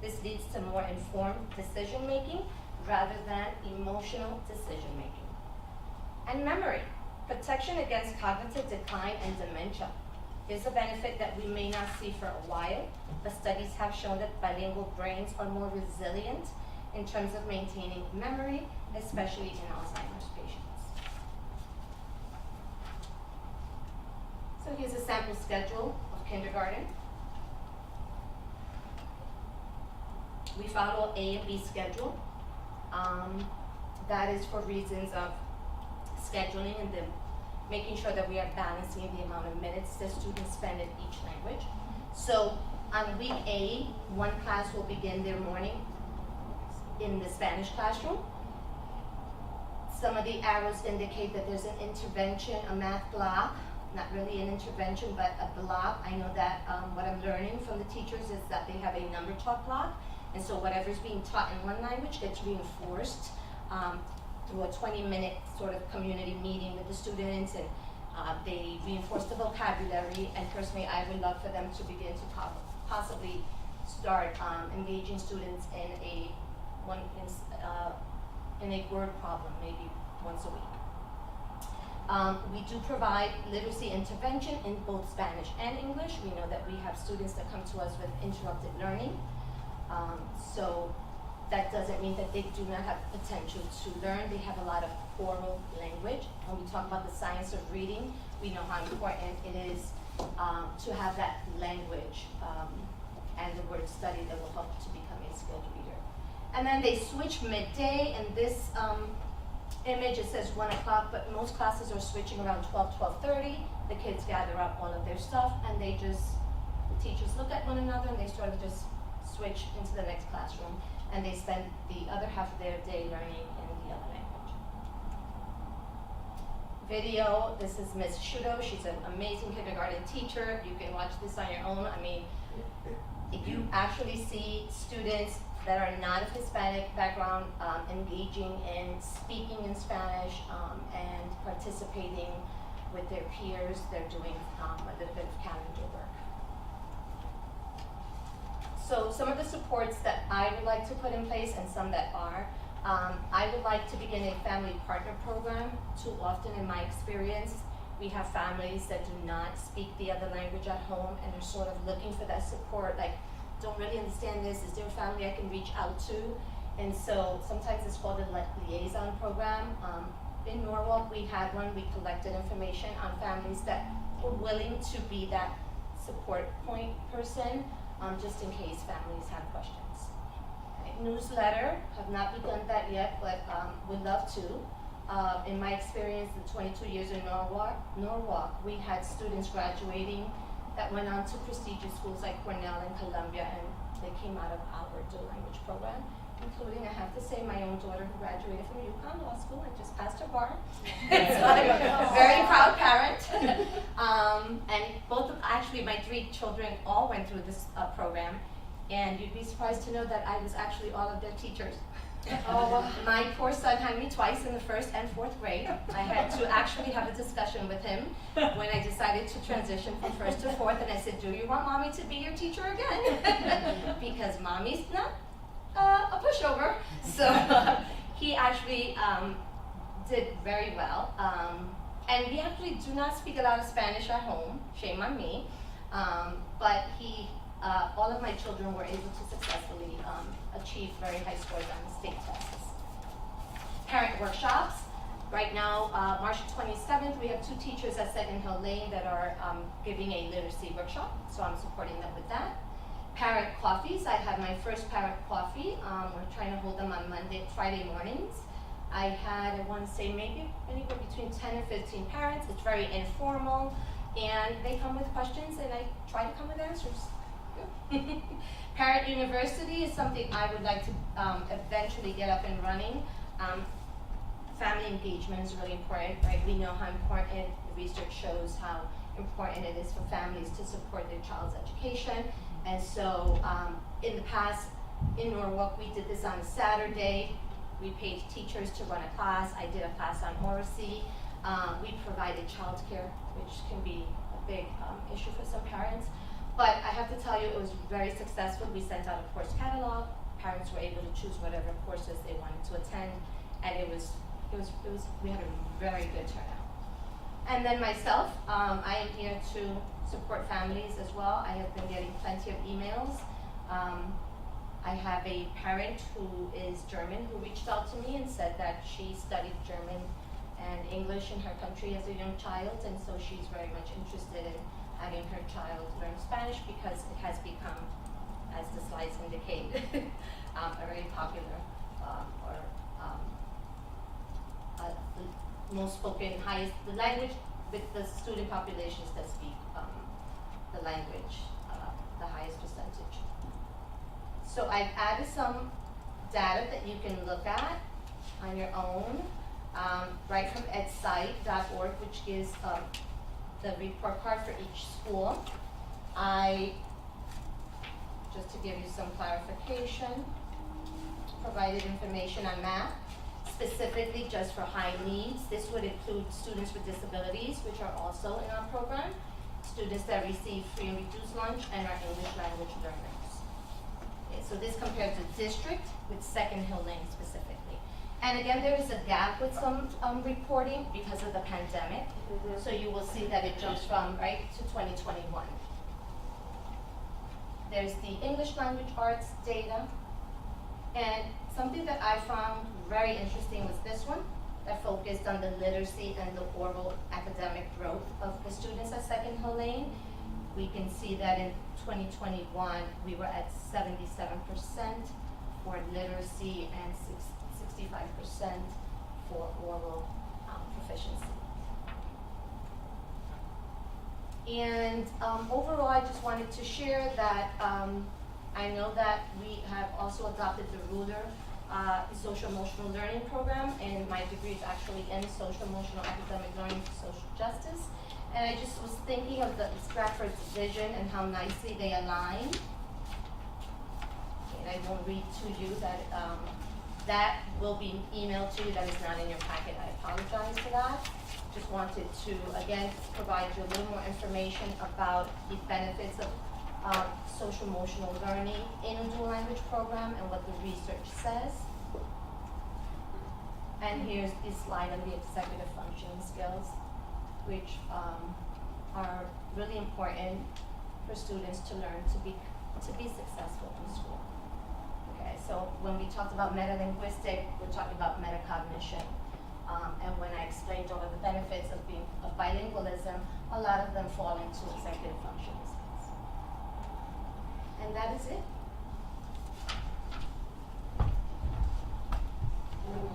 S7: This leads to more informed decision making rather than emotional decision making. And memory, protection against cognitive decline and dementia. Here's a benefit that we may not see for a while, but studies have shown that bilingual brains are more resilient in terms of maintaining memory, especially in Alzheimer's patients. So here's a sample schedule of kindergarten. We follow A and B schedule. That is for reasons of scheduling and making sure that we are balancing the amount of minutes the students spend in each language. So on week A, 1 class will begin their morning in the Spanish classroom. Some of the arrows indicate that there's an intervention, a math block, not really an intervention, but a block. I know that what I'm learning from the teachers is that they have a number talk block. And so whatever's being taught in one language gets reinforced through a 20-minute sort of community meeting with the students, and they reinforce the vocabulary. And personally, I would love for them to begin to possibly start engaging students in a word problem, maybe once a week. We do provide literacy intervention in both Spanish and English. We know that we have students that come to us with interrupted learning. So that doesn't mean that they do not have potential to learn. They have a lot of oral language. When we talk about the science of reading, we know how important it is to have that language and the word study that will help to become a skilled reader. And then they switch midday, and this image, it says 1 o'clock, but most classes are switching around 12:30. The kids gather up all of their stuff, and the teachers look at one another, and they sort of just switch into the next classroom, and they spend the other half of their day learning in the other language. Video, this is Ms. Shudo. She's an amazing kindergarten teacher. You can watch this on your own. I mean, you actually see students that are not of Hispanic background engaging in speaking in Spanish and participating with their peers. They're doing a little bit of calendar work. So some of the supports that I would like to put in place, and some that are, I would like to begin a family partner program. Too often in my experience, we have families that do not speak the other language at home and are sort of looking for that support, like, don't really understand this, is there a family I can reach out to? And so sometimes it's called a liaison program. In Norwalk, we had one. We collected information on families that were willing to be that support point person, just in case families have questions. Right. Newsletter, have not begun that yet, but would love to. In my experience, the 22 years in Norwalk, we had students graduating that went on to prestigious schools like Cornell and Columbia, and they came out of our dual language program, including, I have to say, my own daughter who graduated from UConn Law School and just passed her bar. So I'm a very proud parent. And actually my 3 children all went through this program, and you'd be surprised to know that I was actually all of their teachers. My poor son had me twice in the 1st and 4th grade. I had to actually have a discussion with him when I decided to transition from 1st to 4th, and I said, do you want mommy to be your teacher again? Because mommy's not a pushover. So he actually did very well. And we actually do not speak a lot of Spanish at home, shame on me, but all of my children were able to successfully achieve very high scores on the state tests. Parent workshops. Right now, March 27th, we have 2 teachers at Seton Hill Lane that are giving a literacy workshop, so I'm supporting them with that. Parent coffees. I had my first parent coffee. We're trying to hold them on Friday mornings. I had, I want to say, maybe anywhere between 10 and 15 parents. It's very informal, and they come with questions, and I try to come with answers. Parent University is something I would like to eventually get up and running. Family engagement is really important, right? We know how important, the research shows how important it is for families to support their child's education. And so in the past, in Norwalk, we did this on a Saturday. We paid teachers to run a class. I did a class on oracy. We provided childcare, which can be a big issue for some parents. But I have to tell you, it was very successful. We sent out a course catalog. Parents were able to choose whatever courses they wanted to attend, and we had a very good turnout. And then myself, I am here to support families as well. I have been getting plenty of emails. I have a parent who is German who reached out to me and said that she studied German and English in her country as a young child, and so she's very much interested in having her child learn Spanish because it has become, as the slides indicate, a very popular most spoken, the language with the student populations that speak the language, the highest percentage. So I've added some data that you can look at on your own, right from edsite.org, which gives the report card for each school. Just to give you some clarification, provided information on math, specifically just for high needs. This would include students with disabilities, which are also in our program, students that receive free and reduced lunch, and our English language learners. Okay, so this compares the district with Second Hill Lane specifically. And again, there is a gap with some reporting because of the pandemic. So you will see that it jumps from, right, to 2021. There's the English language arts data. And something that I found very interesting was this one, that focused on the literacy and the oral academic growth of the students at Second Hill Lane. We can see that in 2021, we were at 77% for literacy and 65% for oral proficiency. And overall, I just wanted to share that I know that we have also adopted the Ruler social emotional learning program, and my degree is actually in social emotional academic learning for social justice. And I just was thinking of the Stratford's vision and how nicely they align. And I won't read to you that that will be emailed to you. That is not in your packet. I apologize for that. Just wanted to again provide you a little more information about the benefits of social emotional learning in a dual language program and what the research says. And here's the slide on the executive functioning skills, which are really important for students to learn to be successful in school. Okay, so when we talked about metalinguistic, we're talking about metacognition. And when I explained all of the benefits of bilingualism, a lot of them fall into executive functioning skills. And that is it.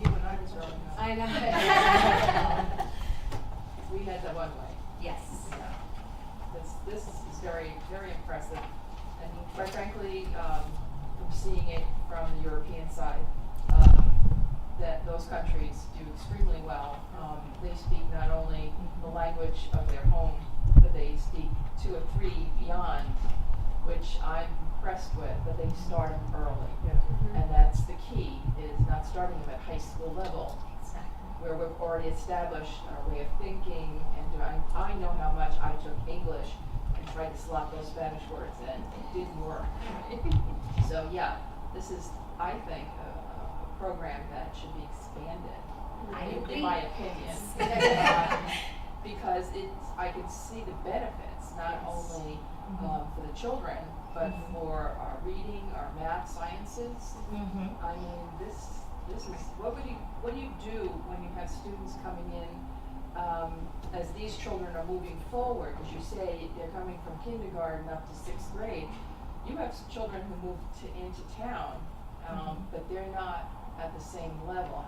S1: You and I was growing up.
S7: I know.
S1: We had the one way.
S7: Yes.
S1: Yeah. This is very, very impressive. And quite frankly, from seeing it from the European side, that those countries do extremely well. They speak not only the language of their home, but they speak 2 or 3 beyond, which I'm impressed with, but they start them early. And that's the key, is not starting them at high school level, where we've already established our way of thinking, and I know how much I took English and tried to slot those Spanish words in. It didn't work. So yeah, this is, I think, a program that should be expanded, in my opinion. Because I can see the benefits, not only for the children, but for our reading, our math, sciences. I mean, this is, what do you do when you have students coming in, as these children are moving forward, as you say, they're coming from kindergarten up to 6th grade. You have children who move into town, but they're not at the same level.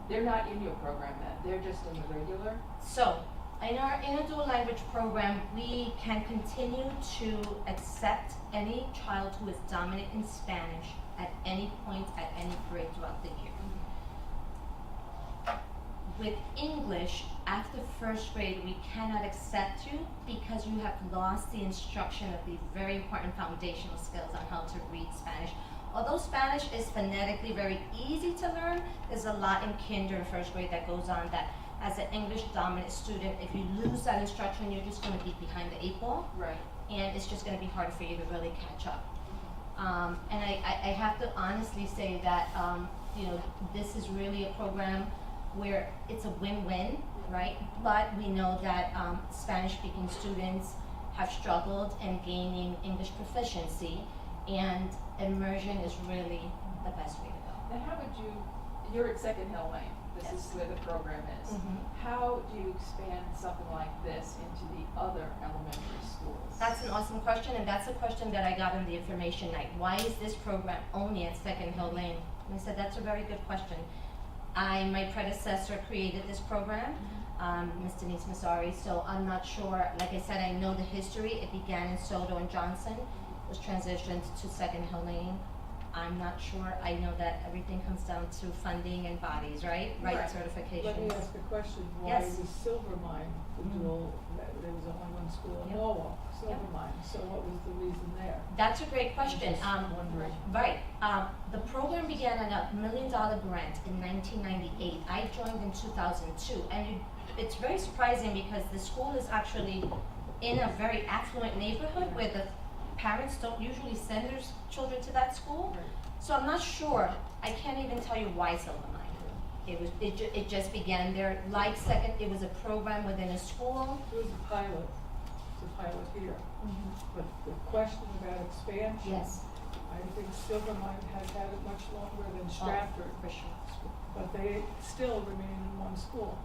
S1: They're not in your program then, they're just in the regular?
S7: So, in a dual language program, we can continue to accept any child who is dominant in Spanish at any point, at any grade throughout the year. With English, after 1st grade, we cannot accept you because you have lost the instruction of the very important foundational skills on how to read Spanish. Although Spanish is phonetically very easy to learn, there's a lot in kinder and 1st grade that goes on that as an English dominant student, if you lose that instruction, you're just going to be behind the 8 ball.
S1: Right.
S7: And it's just going to be hard for you to really catch up. And I have to honestly say that, this is really a program where it's a win-win, right? But we know that Spanish-speaking students have struggled in gaining English proficiency, and immersion is really the best way to go.
S1: Now how would you're at Second Hill Lane, this is where the program is. How do you expand something like this into the other elementary schools?
S7: That's an awesome question, and that's a question that I got in the information night. Why is this program only at Second Hill Lane? And I said, that's a very good question. My predecessor created this program, Ms. Denise Massari, so I'm not sure. Like I said, I know the history. It began in Soto and Johnson, was transitioned to Second Hill Lane. I'm not sure. I know that everything comes down to funding and bodies, right? Right, certifications.
S4: Let me ask a question. Why
S7: Yes.
S4: was Silvermine, the dual, there was only one school in
S7: Yep.
S4: Norwalk, Silvermine, so what was the reason there?
S7: That's a great question.
S4: Just wondering.
S7: Right. The program began on a $1 million grant in 1998. I joined in 2002, and it's very surprising because the school is actually in a very affluent neighborhood where the parents don't usually send their children to that school. So I'm not sure, I can't even tell you why Silver Mine. It just began there, like it was a program within a school.
S4: It was a pilot, it's a pilot here, but the question about expansion.
S7: Yes.
S4: I think Silver Mine has had it much longer than Stratford,
S7: For sure.
S4: but they still remain in one school.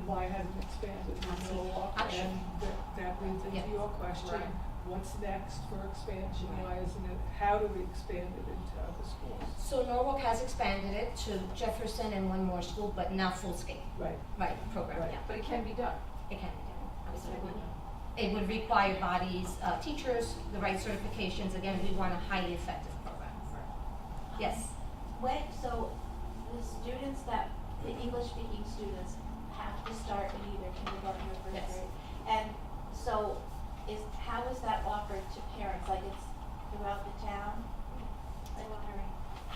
S4: Why hasn't it expanded in Milwaukee?
S7: Actually-
S4: And that leads into
S7: Yeah.
S4: your question,
S1: Right.
S4: what's next for expansion? Why isn't it, how do we expand it into other schools?
S7: So Norwalk has expanded it to Jefferson and one more school, but not full scale,
S4: Right,
S7: right, program,
S4: Right.
S7: yeah.
S1: But it can be done.
S7: It can be done, absolutely. It would require bodies, teachers, the right certifications, again, we want a highly effective program. Yes,
S3: So the students the English speaking students have to start in either kindergarten or first
S7: Yes.
S3: grade. And so how is that offered to parents? Like it's throughout the town? I'm wondering.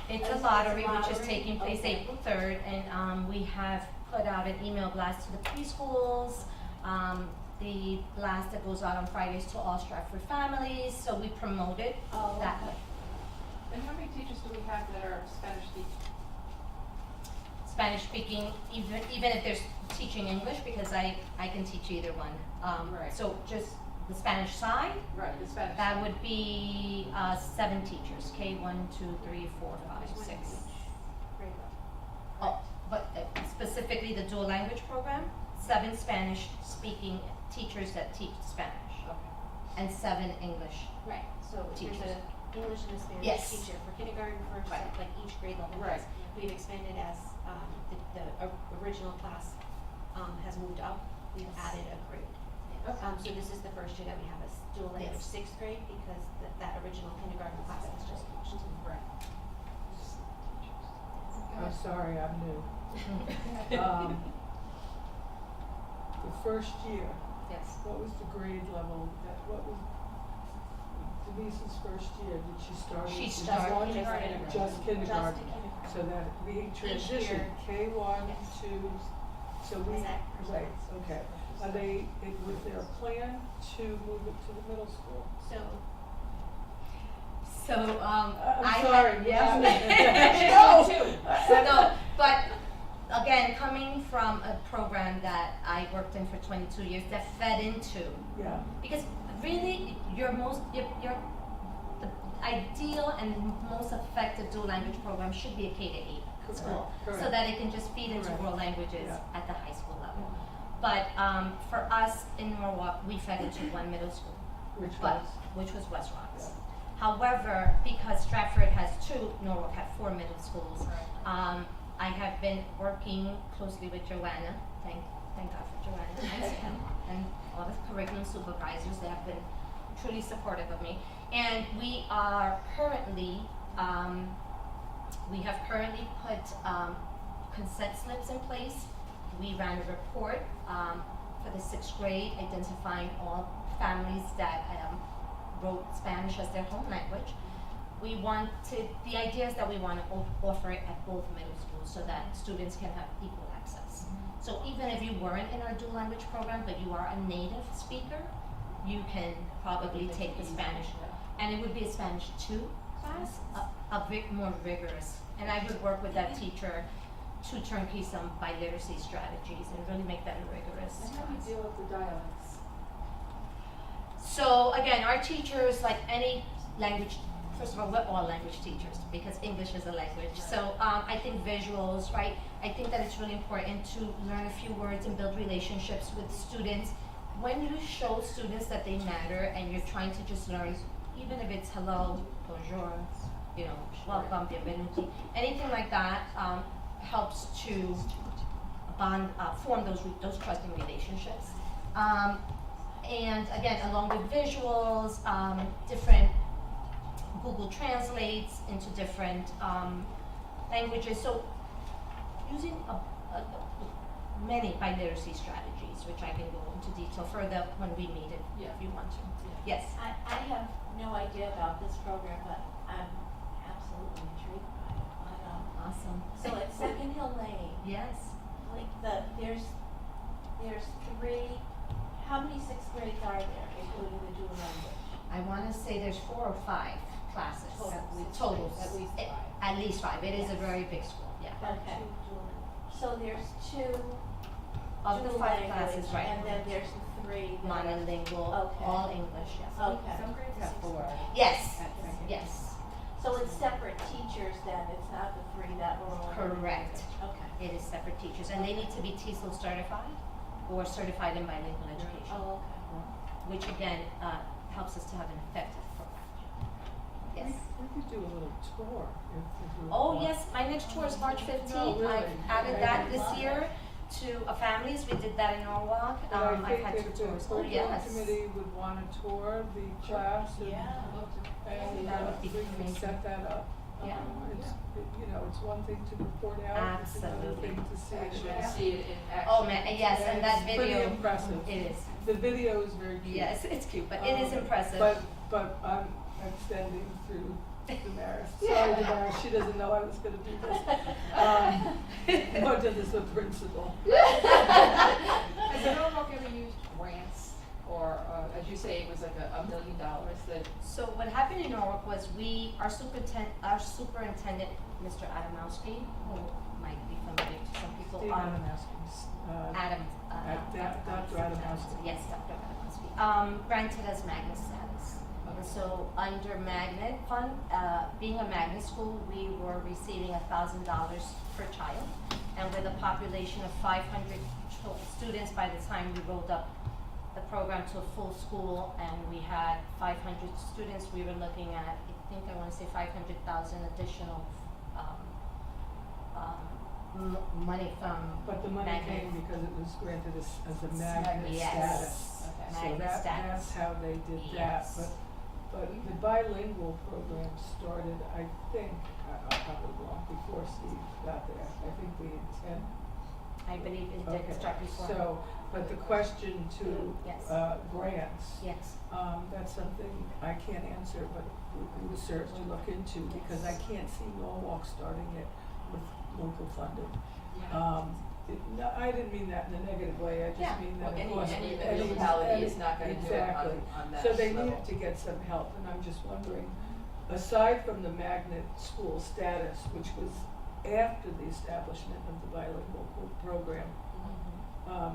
S7: it's a
S3: It's a
S7: lottery which is
S3: lottery?
S7: taking place
S3: Okay.
S7: April 3rd, and we have put out an email blast to the preschools, the blast that goes out on Fridays to all Stratford families, so we promote it
S3: Oh,
S7: that
S3: okay.
S7: way.
S1: And how many teachers do we have that are Spanish speaking?
S7: Spanish speaking, even if there's teaching English, because I can teach either one.
S1: Right.
S7: So just the Spanish side,
S1: Right, the Spanish.
S7: that would be 7 teachers, K 1, 2, 3, 4, 5, 6.
S3: Grade level.
S7: Oh, but specifically the dual language program, 7 Spanish speaking teachers that teach Spanish,
S1: Okay.
S7: and 7 English.
S3: Right, so if there's
S7: Teachers.
S3: a English and a Spanish
S7: Yes.
S3: teacher for kindergarten, first,
S7: Right.
S3: like each grade level.
S1: Right.
S3: We've expanded as, the original class, has moved up, we've
S7: Yes.
S3: added a grade.
S1: Okay.
S3: So this is the first year that we have a dual language
S7: Yes.
S3: 6th grade because that original kindergarten class was just launched.
S1: Right.
S4: I'm sorry, I'm new. The first year,
S7: Yes.
S4: what was the grade level, what was Denise's first year, did she start?
S7: She
S4: with
S7: started
S4: one-
S3: kindergarten.
S4: Just kindergarten,
S3: Just kindergarten.
S4: so that we transitioned
S3: year.
S4: K1
S3: Yes.
S4: to, so we,
S3: Is that
S4: right, okay. Are they, was there a plan to move it to the middle school?
S3: So,
S7: So,
S4: I'm
S7: I
S4: sorry,
S7: had,
S4: yes.
S7: no, but again, coming from a program that I worked in for 22 years that fed into,
S4: Yeah,
S7: because really your the ideal and most effective dual language program should be a K-8 school,
S4: correct.
S7: so that it can just feed into
S4: Correct.
S7: world languages
S4: Yeah.
S7: at the high school level. But for us in Norwalk, we fed into one middle school,
S4: which
S7: but
S4: was,
S7: which was West Rocks.
S4: Yeah.
S7: However, because Stratford has 2, Norwalk had 4 middle schools. I have been working closely with Joanna, thank God for Joanna and Sam, and all the curriculum supervisors. They have been truly supportive of me. And we are currently, we have currently put consent slips in place. We ran a report for the 6th grade identifying all families that wrote Spanish as their home language. We wanted, the idea is that we want to offer it at both middle schools so that students can have equal access. So even if you weren't in our dual language program, but you are a native speaker, you can probably take the Spanish. And it would be a Spanish 2 class, a bit more rigorous. And I would work with that teacher to turnkey some biliteracy strategies and really make that a rigorous
S1: And how do you
S7: class.
S1: deal with the dialects?
S7: So again, our teachers, like any language, first of all, we're all language teachers because English is a language. So I think visuals, right? I think that it's really important to learn a few words and build relationships with students. When you show students that they matter and you're trying to just learn, even if it's hello, bonjour, you know, welcome, bienvenuti, anything like that helps to bond, form those trusting relationships. And again, along with visuals, different Google translates into different languages. So using many biliteracy strategies, which I can go into detail further when we meet if you want to. Yes.
S3: I have no idea about this program, but I'm absolutely intrigued by it.
S7: Awesome.
S3: So at Second Hill Lane,
S7: Yes.
S3: like there's 3, how many 6th grades are there, including the dual language?
S7: I wanna say there's 4 or 5 classes. Total.
S5: At least five.
S7: At least 5, it is a
S3: Yes.
S7: very big school, yeah.
S3: Okay. So there's 2
S7: Of the
S3: dual
S7: 5
S3: language,
S7: classes, right.
S3: and then there's the 3 that are-
S7: Monolingual,
S3: Okay.
S7: all English, yes.
S3: Okay.
S5: Some grades have 4.
S7: Yes,
S5: At second.
S7: yes,
S3: So it's separate teachers then, it's not the 3 that were all.
S7: correct.
S3: Okay.
S7: It is separate teachers, and they need to be TESOL certified or certified in bilingual education,
S3: Oh, okay.
S7: which again, helps us to have an effective program. Yes.
S4: We could do a little tour if we
S7: Oh,
S4: want.
S7: yes, my next tour is March 15th.
S4: No, really.
S7: I've added that
S4: I
S7: this
S3: love
S7: year to families. We did that in Norwalk.
S4: But
S7: I've
S4: I
S7: had
S4: think
S7: 2
S4: if
S7: tours.
S4: the
S7: Oh,
S4: program
S7: yes.
S4: committee would wanna tour the class and,
S3: Yeah.
S4: and
S7: That would be
S4: we can
S7: amazing.
S4: set that up.
S7: Yeah.
S4: It's one thing to report out, it's another
S7: Absolutely.
S4: thing to see it.
S1: Actually, see it in action.
S7: Oh, man, yes, and that
S4: It's pretty
S7: video.
S4: impressive.
S7: It is.
S4: The video is very cute.
S7: Yes, it's cute, but it is impressive.
S4: But I'm extending through Damaris. Sorry, Damaris, she doesn't know I was gonna do this. Nor does the principal.
S1: Has the Norwalk ever used grants, or, as you say, it was like $1 million that,
S7: So what happened in Norwalk was our superintendent, Mr. Adamowski, who might be familiar to some people.
S4: Steve Adamowski,
S7: Adam.
S4: Dr. Adamowski.
S7: Yes, Dr. Adamowski. Granted as magnet status. And so under magnet fund, being a magnet school, we were receiving $1,000 per child. And with a population of 500 students, by the time we rolled up the program to a full school and we had 500 students, we were looking at, I wanna say 500,000 additional, money from
S4: But the money
S7: magnet.
S4: came because it was granted as a magnet
S7: Yes.
S4: status.
S1: okay.
S7: Magnet
S4: So
S7: status.
S4: that's how they did that,
S7: Yes.
S4: but the bilingual program started, I think, I'm probably wrong, before Steve got there, I think we had 10.
S7: I believe it
S4: Okay,
S7: did start before.
S4: so, but the question to,
S7: Yes.
S4: grants,
S7: Yes,
S4: that's something I can't answer, but we would certainly look into, because I can't see Norwalk starting it with local funding. No, I didn't mean that in a negative way, I
S7: Yeah.
S4: just mean that
S1: Well,
S4: of
S1: any-
S4: course.
S1: any
S4: any-
S1: municipality is not gonna do it
S4: exactly.
S1: on that
S4: So they
S1: level.
S4: need to get some help, and I'm just wondering, aside from the magnet school status, which was after the establishment of the bilingual program,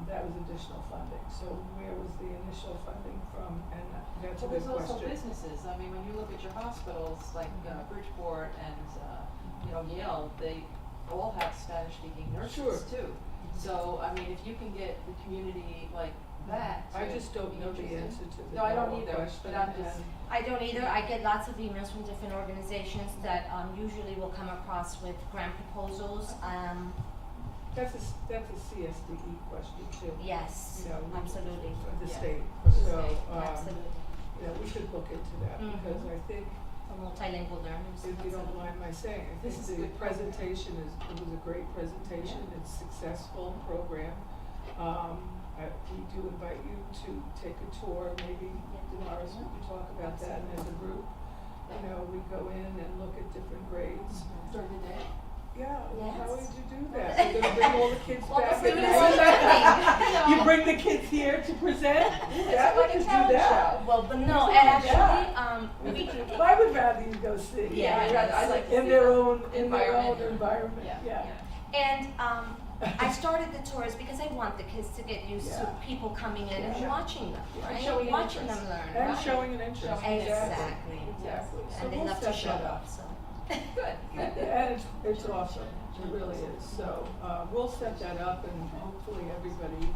S4: that was additional funding, so where was the initial funding from, and that's a
S1: Well,
S4: good
S1: there's also
S4: question.
S1: businesses, I mean, when you look at your hospitals, like Bridgeport and, Yale, they all have Spanish-speaking
S4: Sure.
S1: nurses too. So, I mean, if you can get the community like that
S4: I
S1: to
S4: just don't
S1: be
S4: know the
S1: interested.
S4: answer to the
S1: No, I don't
S4: Norwalk
S1: either,
S4: question,
S1: but I'm just,
S4: and-
S7: I don't either. I get lots of emails from different organizations that usually will come across with grant proposals.
S4: That's a CSDE question too.
S7: Yes,
S4: You know,
S7: absolutely,
S4: For the
S1: Yeah.
S4: state,
S1: For the
S4: so,
S1: state,
S7: absolutely.
S4: we should look into that,
S7: Mhm.
S4: because I think,
S7: For multilingual learners.
S4: if you don't
S7: absolutely.
S4: mind my saying, I
S1: This is
S4: think the
S1: good.
S4: presentation it was a great presentation, it's a successful program. We do invite you to take a tour, maybe Damaris, we can talk about that as a group. We go in and look at different grades.
S1: during the day.
S4: Yeah, well, how
S7: Yes.
S4: would you do that? You're gonna bring all the kids
S7: Well, the
S4: back
S7: students
S4: at
S7: are
S4: night? You bring the kids here to present? Yeah, we
S1: like a
S4: could do
S1: talent
S4: that.
S7: Well, but no, and actually, we can.
S4: I would rather you go see.
S7: Yeah,
S1: I like to
S4: In
S1: see
S4: their
S1: the
S4: own
S1: environment.
S4: environment,
S1: Yeah.
S4: yeah.
S7: And I started the tours because I want the kids to get used to
S4: Yeah.
S7: people coming in and
S4: Yeah.
S7: watching them,
S4: Yeah.
S7: right?
S1: Showing an
S7: Watching
S1: interest.
S7: them learn,
S4: And
S7: right?
S4: showing an interest,
S1: Showing
S7: Exactly.
S4: Exactly. So
S7: And they
S4: we'll
S7: love to
S4: set
S7: show
S4: that
S7: up, so.
S1: Good, good.
S4: And it's awesome, it really is. So, we'll set that up and hopefully everybody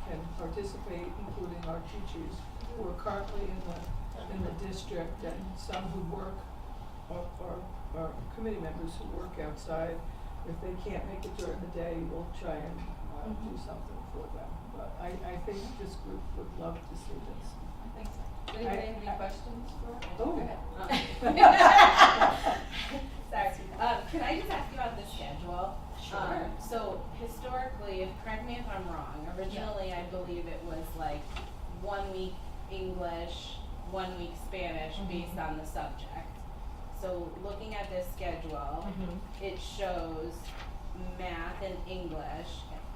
S4: can participate, including our teachers who are currently in the district and some who work, or committee members who work outside. If they can't make it during the day, we'll try and, do something for them. But I think this group would love to see this.
S1: I think so. Does anybody have any questions for?
S4: Oh.
S1: Go ahead.
S5: Sorry. Can I just ask you about the schedule?
S7: Sure.
S5: So historically, correct me if I'm wrong, originally I believe it was like 1 week English, 1 week Spanish based on the subject. So looking at this schedule, it shows math and English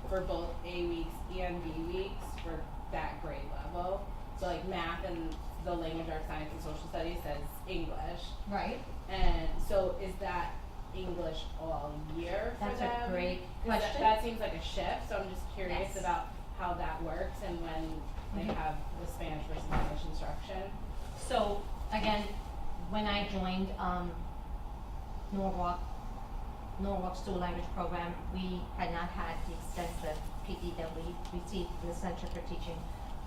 S5: for both A weeks and B weeks for that grade level. So like math and the language arts, science, and social studies says English.
S7: Right?
S5: And so is that English all year for
S7: That's
S5: them?
S7: a great
S5: 'Cause
S7: question.
S5: That seems like a shift, so I'm just curious
S7: Yes.
S5: about how that works and when they
S7: Mhm.
S5: have the Spanish versus English instruction.
S7: So again, when I joined Norwalk Dual Language Program, we had not had the extensive PD that we received in the Center for Teaching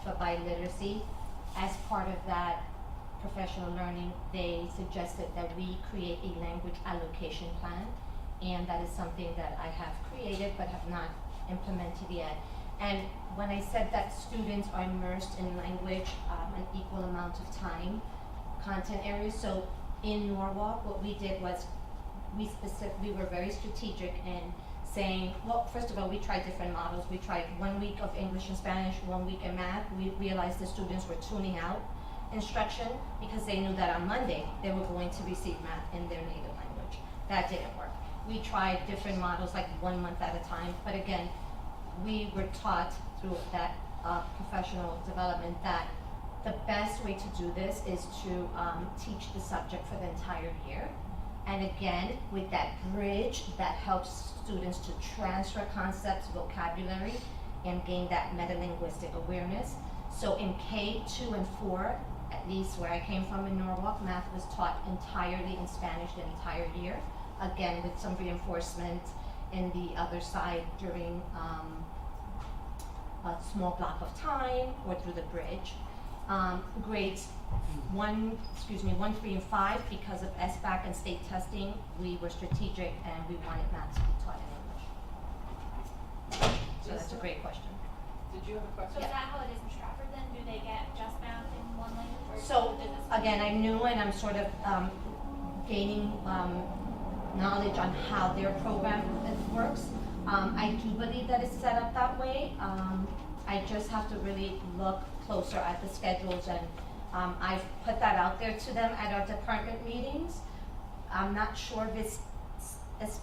S7: for Biliteracy. As part of that professional learning, they suggested that we create a language allocation plan, and that is something that I have created but have not implemented yet. And when I said that students are immersed in language an equal amount of time, content areas, so in Norwalk, what we did was we were very strategic in saying, well, first of all, we tried different models. We tried 1 week of English and Spanish, 1 week in math. We realized the students were tuning out instruction because they knew that on Monday they were going to receive math in their native language. That didn't work. We tried different models, like 1 month at a time, but again, we were taught through that professional development that the best way to do this is to teach the subject for the entire year. And again, with that bridge that helps students to transfer concepts, vocabulary, and gain that metalinguistic awareness. So in K2 and 4, at least where I came from in Norwalk, math was taught entirely in Spanish the entire year. Again, with some reinforcement in the other side during a small block of time or through the bridge. Grades 1, 3, and 5, because of SBAC and state testing, we were strategic and we wanted math to be taught in English. So that's a great question.
S1: Did you have a
S3: So
S1: question?
S3: is that how it is in Stratford then? Do they get just math in one language or
S7: So
S3: does it?
S7: again, I'm new and I'm sort of gaining knowledge on how their program works. I do believe that it's set up that way. I just have to really look closer at the schedules, and I've put that out there to them at our department meetings. I'm not sure if it's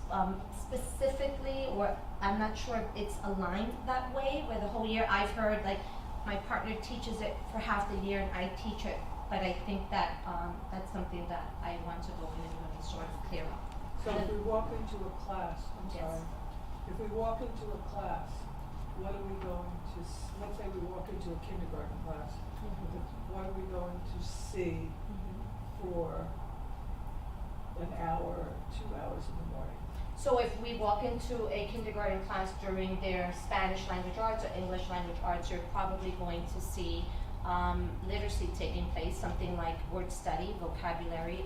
S7: specifically, or I'm not sure if it's aligned that way where the whole year. I've heard like my partner teaches it for half the year and I teach it, but I think that that's something that I want to go in and really sort of clear up.
S4: So if we walk into a class, I'm
S7: Yes.
S4: sorry, if we walk into a class, what are we going to, let's say we walk into a kindergarten class, what are we going to see for an hour, 2 hours in the morning?
S7: So if we walk into a kindergarten class during their Spanish language arts or English language arts, you're probably going to see literacy taking place, something like word study, vocabulary.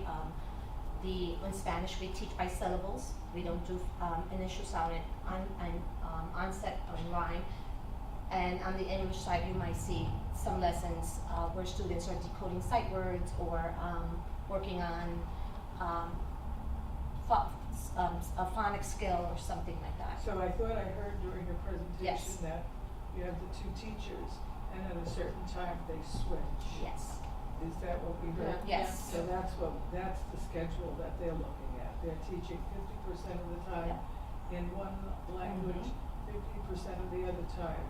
S7: In Spanish, we teach by syllables. We don't do initial sound and onset and rhyme. And on the English side, you might see some lessons where students are decoding sight words or working on a phonics skill or something like that.
S4: So I thought I heard during your presentation
S7: Yes.
S4: that you have the two teachers and at a certain time they switch.
S7: Yes.
S4: Is that what we heard?
S7: Yeah. Yes.
S4: So that's the schedule that they're looking at. They're teaching 50% of the time in one language, 50% of the other time.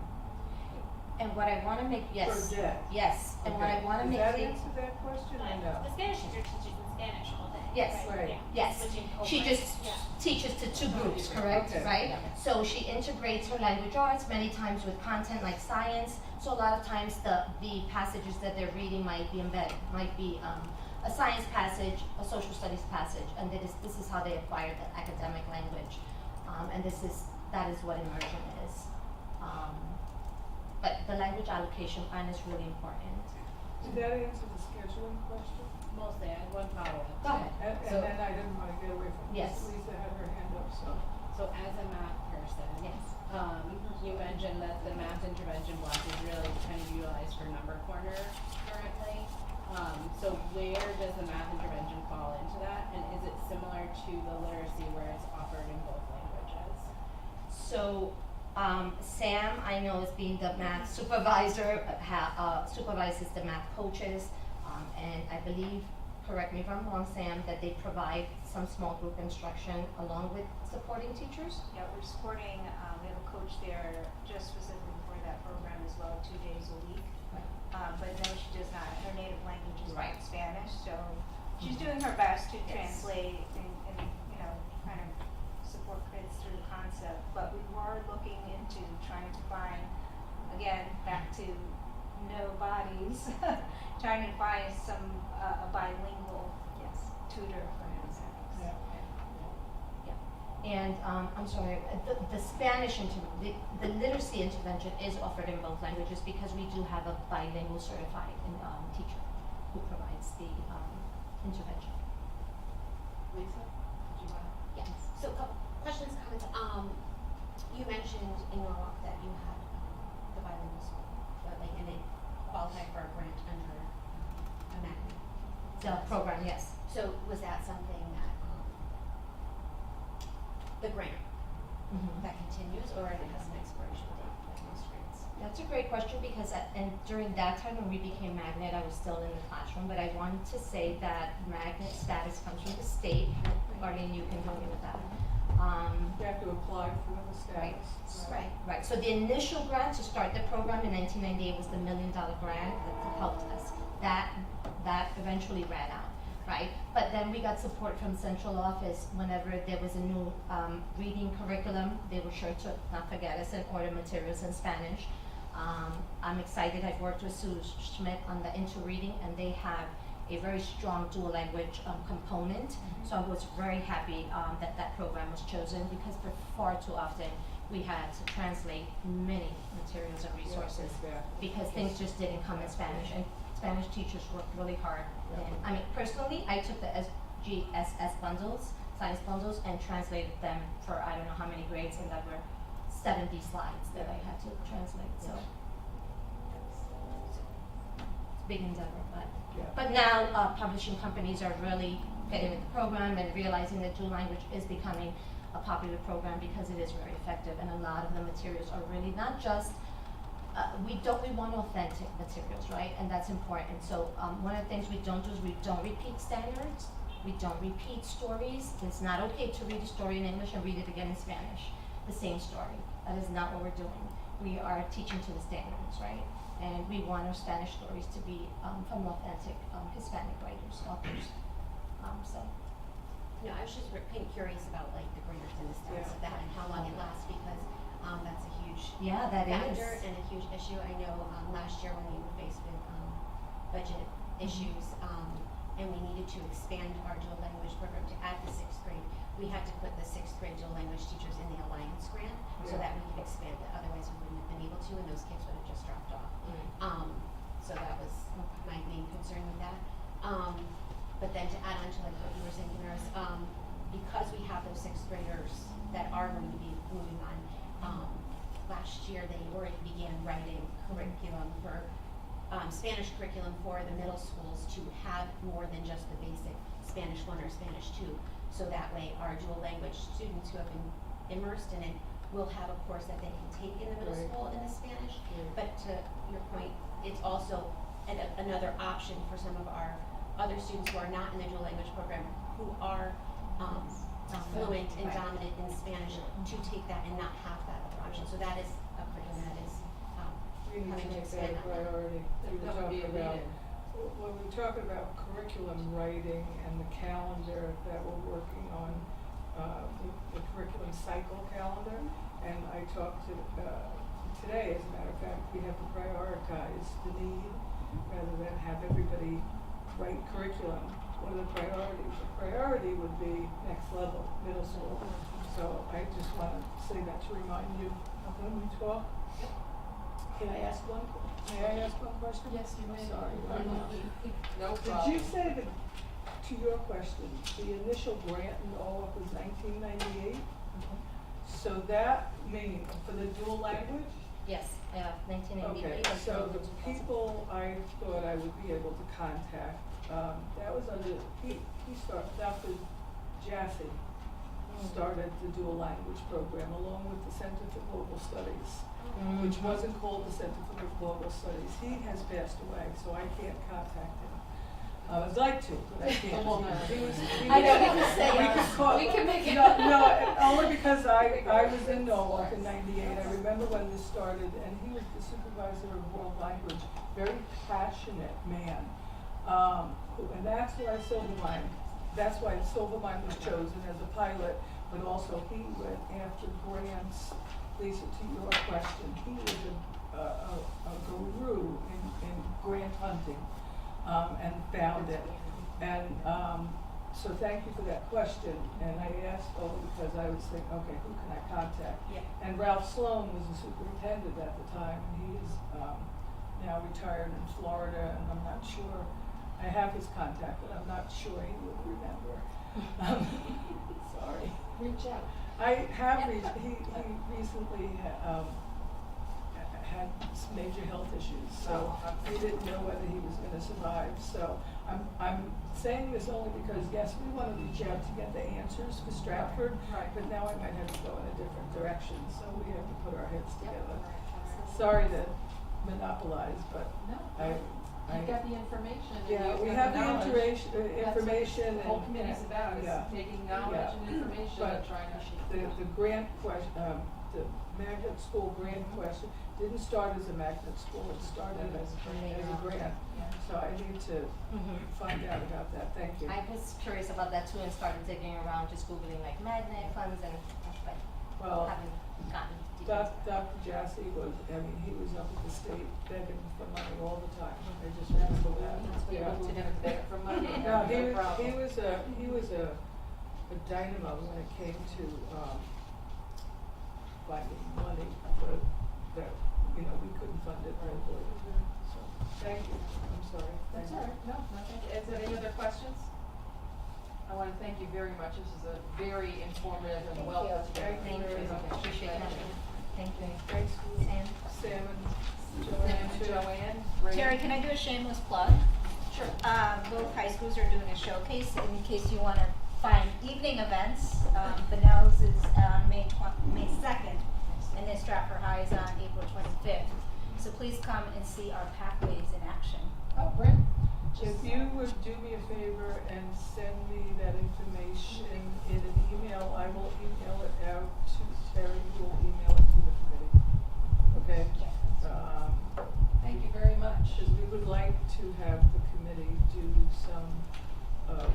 S7: And what I want to make, yes,
S4: Per day.
S7: yes, and what I
S4: Okay.
S7: want to make
S4: Does that
S7: clear,
S4: answer that question or
S3: Like,
S4: no?
S3: the Spanish teacher teaches in Spanish all day.
S7: Yes.
S4: Right.
S3: Yeah.
S7: yes,
S3: Switching
S7: she
S3: over.
S7: just
S3: Yeah.
S7: teaches to two groups, correct,
S4: Okay.
S7: right? So she integrates her language arts many times with content like science. So a lot of times the passages that they're reading might be embedded, might be a science passage, a social studies passage, and this is how they acquire the academic language. And that is what immersion is. But the language allocation plan is really important.
S4: Did that answer the scheduling question?
S5: Mostly, I had one follow-up.
S7: Go ahead.
S4: And
S5: So-
S4: then I didn't want to get away from
S7: Yes.
S4: this. Lisa had her hand up, so.
S5: So as a math person,
S7: Yes.
S5: you mentioned that the math intervention block is really kind of utilized for number corner currently. So where does the math intervention fall into that? And is it similar to the literacy where it's offered in both languages?
S7: So, Sam, I know, is being the math supervisor, supervises the math coaches, and I believe, correct me if I'm wrong, Sam, that they provide some small group instruction along with supporting teachers?
S8: Yeah, we're supporting, we have a coach there just specifically for that program as well, 2 days a week.
S7: Right.
S8: But no, she does not. Her native language she's doing her best to
S7: Yes.
S8: translate and, you know, kind of support kids through the concept, but we were looking into trying to find, again, back to no bodies, trying to find some, a bilingual
S7: Yes.
S8: tutor for instance.
S4: Yeah.
S7: And, I'm sorry, the Spanish the literacy intervention is offered in both languages because we do have a bilingual certified, teacher who provides the, intervention.
S1: Lisa, did you want?
S9: Yes, so a couple questions, comments. You mentioned in Norwalk that you had the bilingual school, but like, and it qualified for a grant under a magnet.
S7: The program, yes.
S9: So was that something that, the grant, that continues, or it has an expiration date, like most grants?
S7: That's a great question because and during that time when we became magnet, I was still in the classroom, but I wanted to say that magnet status comes from the state. Arlene, you can help me with that.
S4: You have to apply for the status.
S9: Right.
S7: Right, so the initial grant to start the program in 1998 was the $1 million grant that helped us. That eventually ran out, right? But then we got support from central office whenever there was a new reading curriculum. They were sure to not forget us and order materials in Spanish. I'm excited, I've worked with Sue Schmidt on the Interreading, and they have a very strong dual language component. So I was very happy that that program was chosen because for far too often we had to translate many materials and resources because things just didn't come in Spanish, and Spanish teachers worked really hard. And I mean, personally, I took the SGSS bundles, science bundles, and translated them for I don't know how many grades, and that were 70 slides that I had to translate. So it's a big endeavor, but now publishing companies are really getting with the program and realizing that dual language is becoming a popular program because it is very effective, and a lot of the materials are really not just we want authentic materials, right? And that's important. So one of the things we don't do is we don't repeat standards. We don't repeat stories. It's not okay to read a story in English and read it again in Spanish, the same story. That is not what we're doing. We are teaching to the standards, right? And we want our Spanish stories to be from authentic Hispanic writers, authors. So.
S9: No, I was just curious about like the grant and the status of that and how long it lasts, because that's a huge
S7: Yeah, that
S9: factor
S7: is.
S9: and a huge issue. I know last year when we were faced with budget issues and we needed to expand our dual language program to add the 6th grade, we had to put the 6th grade dual language teachers in the Alliance grant so that we could expand it. Otherwise, we wouldn't have been able to, and those kids would have just dropped off. So that was my main concern with that. But then to add on to like what you were saying, Damaris, because we have those 6th graders that are going to be moving on, last year they already began writing curriculum for Spanish curriculum for the middle schools to have more than just the basic Spanish 1 or Spanish 2. So that way our dual language students who have been immersed in it will have a course that they can take in the middle school in the Spanish. But to your point, it's also another option for some of our other students who are not in the dual language program who are fluent and dominant in Spanish to take that and not have that other option. So that is a curriculum that is
S4: We need to
S9: coming to
S4: make that
S9: expand
S4: a
S9: that.
S4: priority. We were
S1: That would be
S4: talking about,
S1: amazing.
S4: when we talk about curriculum writing and the calendar that we're working on, the curriculum cycle calendar, and I talked to, today, as a matter of fact, we have to prioritize the need rather than have everybody write curriculum. What are the priorities? The priority would be next level, middle school. So I just want to say that to remind you of when we talk. May I ask one question?
S1: Yes, you may.
S4: Sorry.
S1: No
S4: Did
S1: problem.
S4: you say that, to your question, the initial grant in Norwalk was 1998? So that means for the dual language?
S7: Yes, 1988.
S4: Okay, so the people I thought I would be able to contact, that was under, he started, Dr. Jassy started the dual language program along with the Center for Global Studies, which wasn't called the Center for Global Studies. He has passed away, so I can't contact him. I'd like to, but I can't.
S1: Well, no.
S4: He was,
S7: I know, we can say,
S4: we could call,
S1: we can make it.
S4: No, only because I was in Norwalk in '98. I remember when this started, and he was the supervisor of world language, very passionate man. And that's why Silvermine was chosen as a pilot, but also he went after grants. Lisa, to your question, he was a guru in grant hunting, and found it. And, so thank you for that question, and I asked only because I was thinking, okay, who can I contact?
S6: Yeah.
S4: And Ralph Sloan was the superintendent at the time, and he is, now retired in Florida, and I'm not sure, I have his contact, but I'm not sure he would remember. Sorry.
S1: Reach out.
S4: I have he recently, had some major health issues, so we didn't know whether he was gonna survive, so I'm saying this only because, yes, we wanna reach out to get the answers for Stratford,
S1: Right.
S4: but now I might have to go in a different direction, so we have to put our heads
S1: Yep.
S4: together.
S1: Alright.
S4: Sorry to monopolize, but
S1: No,
S4: I
S1: you got the information and
S4: yeah,
S1: you've
S4: we
S1: got
S4: have
S1: the
S4: the
S1: knowledge.
S4: information
S1: That's what the whole
S4: and-
S1: committee's about, is
S4: yeah.
S1: taking knowledge
S4: Yeah.
S1: and information
S4: But
S1: and trying to.
S4: the grant the magnet school grant question didn't start as a magnet school, it started as a grant. So I need to find out about that, thank you.
S7: I was curious about that too and started digging around, just Googling like magnet funds and, but
S4: Well,
S7: haven't gotten details.
S4: Dr. Jassy was, he was up at the state begging for money all the time, I just remember that. Yeah.
S1: To beg for money,
S4: No,
S1: no problem.
S4: he was a dynamo when it came to, finding money for, that, we couldn't fund it locally. So, thank you, I'm sorry.
S1: That's
S4: Thank
S1: all
S4: you.
S1: right, no, nothing. Is there any other questions? I wanna thank you very much, this is a very informative and well put together.
S7: Thank you. Appreciate that. Thank you.
S4: Thanks,
S7: Sam?
S4: Sam and
S1: Sam and Joanne, great.
S8: Terry, can I do a shameless plug?
S1: Sure.
S8: Both high schools are doing a showcase in case you wanna find evening events. Benell's is on May 2nd, and then Stratford High is on April 25th. So please come and see our pathways in action.
S1: Oh, great.
S4: If you would do me a favor and send me that information in an email, I will email it out to Terry, who will email it to the committee. Okay?
S1: Thank you very much.
S4: Because we would like to have the committee do some,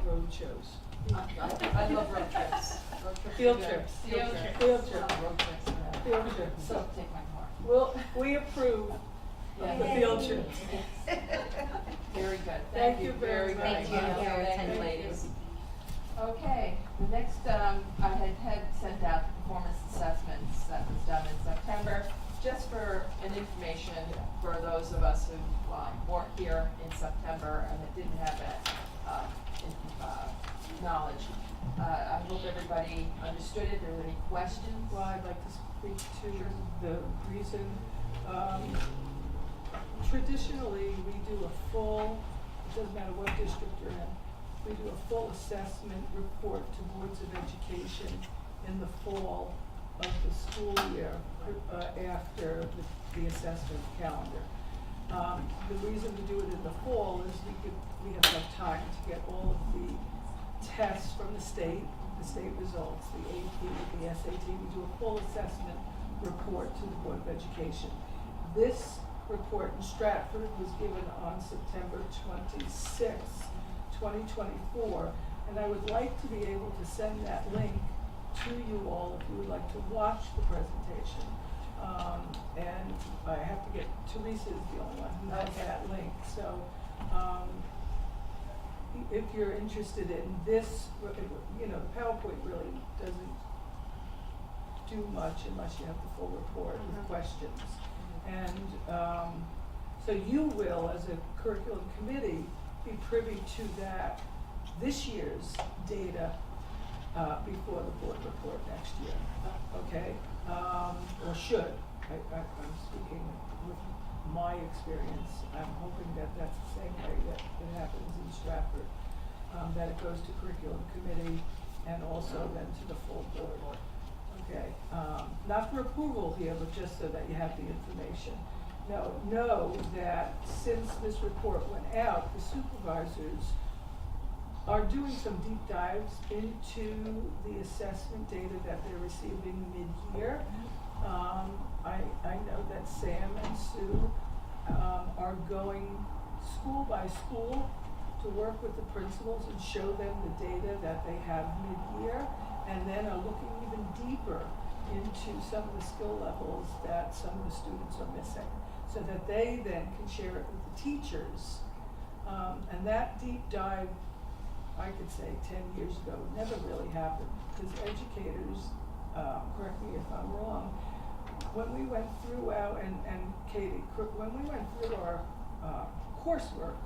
S4: road shows.
S1: I love road trips. Road trips are
S4: Field
S1: good.
S4: trips.
S1: Field trips.
S4: Field trips.
S1: Road trips are good.
S4: Field trips.
S1: So take my car.
S4: Well, we approve
S1: Yeah.
S4: the field trips.
S1: Very good.
S4: Thank you very much.
S7: Thank you.
S1: Thank you, ladies. Okay, the next, I had sent out performance assessments that was done in September, just for an information for those of us who weren't here in September and that didn't have that, knowledge. I hope everybody understood it. Are there any questions?
S4: Well, I'd like to speak to the reason, traditionally, we do a full, it doesn't matter what district you're in, we do a full assessment report to boards of education in the fall of the school year, after the assessment calendar. The reason we do it in the fall is we have enough time to get all of the tests from the state results, the AP, the SAT, we do a full assessment report to the Board of Education. This report in Stratford was given on September 26th, 2024, and I would like to be able to send that link to you all if you would like to watch the presentation. And I have to get, Teresa is the only one who has that link, so, if you're interested in this, the PowerPoint really doesn't do much unless you have the full report with questions. And, so you will, as a curriculum committee, be privy to that, this year's data, before the board report next year, okay? Or should, I'm speaking with my experience, I'm hoping that that's the same way that it happens in Stratford, that it goes to curriculum committee and also then to the full board, okay? Not for approval here, but just so that you have the information. Now, know that since this report went out, the supervisors are doing some deep dives into the assessment data that they're receiving mid-year. I know that Sam and Sue are going school by school to work with the principals and show them the data that they have mid-year, and then are looking even deeper into some of the skill levels that some of the students are missing, so that they then can share it with the teachers. And that deep dive, I could say 10 years ago, never really happened, because educators, correct me if I'm wrong, when we went through and Katie, when we went through our coursework,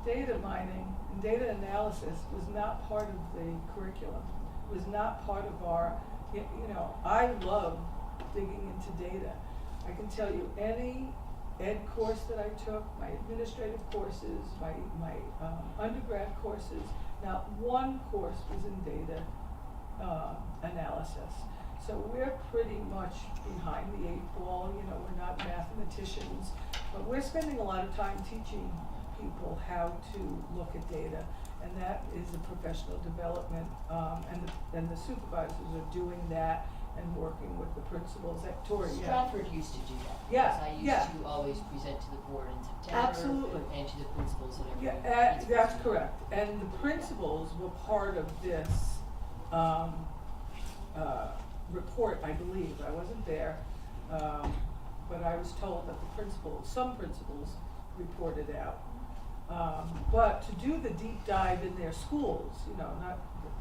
S4: data mining and data analysis was not part of the curriculum, was not part of our, you know, I love digging into data. I can tell you any ed course that I took, my administrative courses, my undergrad courses, not one course was in data analysis. So we're pretty much behind the 8 ball, you know, we're not mathematicians, but we're spending a lot of time teaching people how to look at data, and that is a professional development, and the supervisors are doing that and working with the principals at Tori.
S10: Stratford used to do that.
S4: Yeah,
S10: Because I
S4: yeah.
S10: used to always present to the board in September.
S4: Absolutely.
S10: And to the principals and everything.
S4: Yeah, that's correct, and the principals were part of this, report, I believe. I wasn't there, but I was told that some principals reported out. But to do the deep dive in their schools, you know,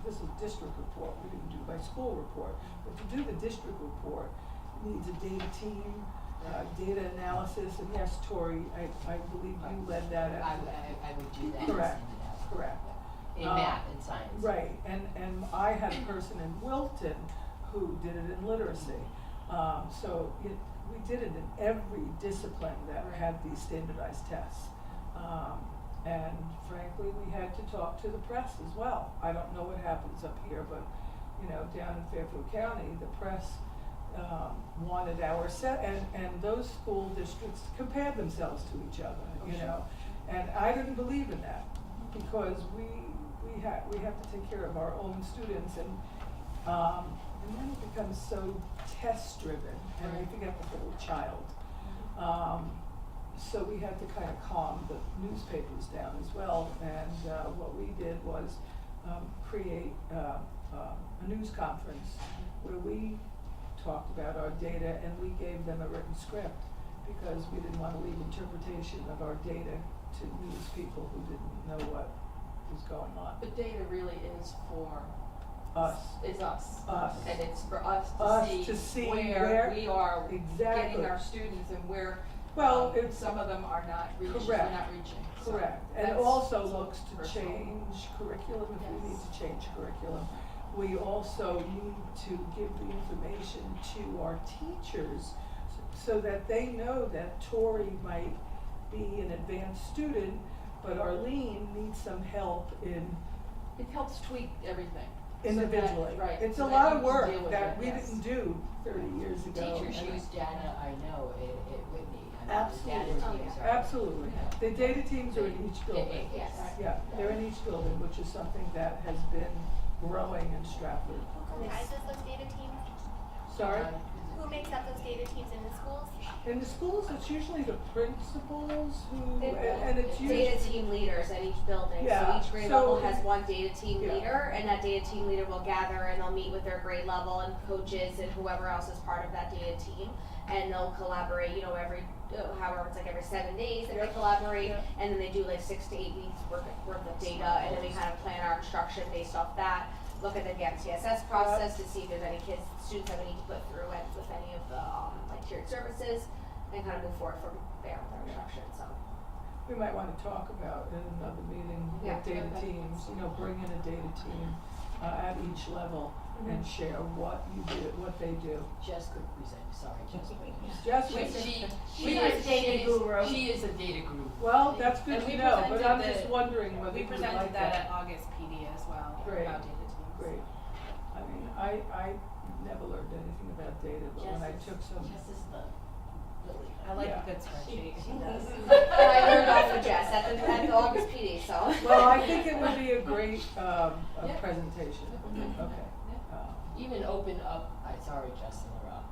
S4: this is district report, we didn't do by school report, but to do the district report needs a data team, data analysis, and yes, Tori, I believe you led that effort.
S10: I would do that.
S4: Correct,
S10: and send it out.
S4: correct.
S10: In math and science.
S4: Right, and I had a person in Wilton who did it in literacy. So we did it in every discipline that had these standardized tests. And frankly, we had to talk to the press as well. I don't know what happens up here, but, you know, down in Fairfield County, the press wanted our set, and those school districts compared themselves to each other, you know. And I didn't believe in that, because we have to take care of our own students, and then it becomes so test-driven, and we forget the whole child. So we had to kind of calm the newspapers down as well, and what we did was create a news conference where we talked about our data, and we gave them a written script, because we didn't want to leave interpretation of our data to news people who didn't know what was going on.
S1: But data really is for
S4: Us.
S1: Is us.
S4: Us.
S1: And it's for us
S4: To
S1: to
S4: see
S1: see
S4: where-
S1: where we are
S4: Exactly.
S1: getting our students, and where
S4: Well, it's
S1: some of them are not reaching,
S4: correct.
S1: we're not reaching. So
S4: correct, and it
S1: that's
S4: also looks to
S1: personal.
S4: change curriculum if we need
S1: Yes.
S4: to change curriculum. We also need to give the information to our teachers so that they know that Tori might be an advanced student, but Arlene needs some help in
S1: It helps tweak everything.
S4: individually.
S1: So that, right.
S4: It's
S1: so
S4: a
S1: that
S4: lot
S1: you
S4: of
S1: can
S4: work
S1: deal with
S4: that
S1: it,
S4: we
S1: yes.
S4: didn't do 30 years ago.
S10: Teachers
S4: and-
S10: use data, I know, at Whitney. I mean, the
S4: Absolutely.
S10: data teams are.
S4: Absolutely. The data teams are in each building.
S10: Yes.
S4: Yeah, they're in each building, which is something that has been growing in Stratford.
S9: Who comprises those data teams?
S4: Sorry?
S9: Who makes up those data teams in the schools?
S4: In the schools, it's usually the principals who,
S3: They're
S4: and it's usually.
S11: Data team leaders at each building,
S4: Yeah,
S11: so each grade
S4: so-
S11: level has one data team
S4: Yeah.
S11: leader, and that data team leader will gather and they'll meet with their grade level and coaches and whoever else is part of that data team, and they'll collaborate, you know, however, it's like every 7 days that they
S4: Yeah.
S11: collaborate,
S4: Yeah.
S11: and then they do like 6 to 8 weeks worth of data, and then we kind of plan our instruction based off that, look at the MTSS process to see if there's any students that we need to put through it with any of the, like tiered services, and kind of move forward from there with our instruction, so.
S4: We might wanna talk about in another meeting
S11: Yeah.
S4: with data teams, you know, bring in a data team, at each level and share what you do, what they do.
S10: Jess could present, sorry, Jess.
S4: Just,
S10: She
S9: is a data guru.
S10: She is a data guru.
S4: well, that's good
S5: And
S4: to
S5: we
S4: know, but I'm
S5: presented
S4: just
S5: the-
S4: wondering whether
S5: We
S4: you would
S5: presented
S4: like
S5: that at August PD as well,
S4: Great.
S5: about data teams.
S4: Great. I mean, I never learned anything about data, but when I took some.
S10: Jess is the lily.
S5: I like
S4: Yeah.
S5: a good spreadsheet.
S11: And I learned off of Jess at the August PD, so.
S4: Well, I think it would be a great,
S1: Yeah.
S4: presentation,
S1: Mhm.
S4: okay.
S10: Even open up, sorry, Jess,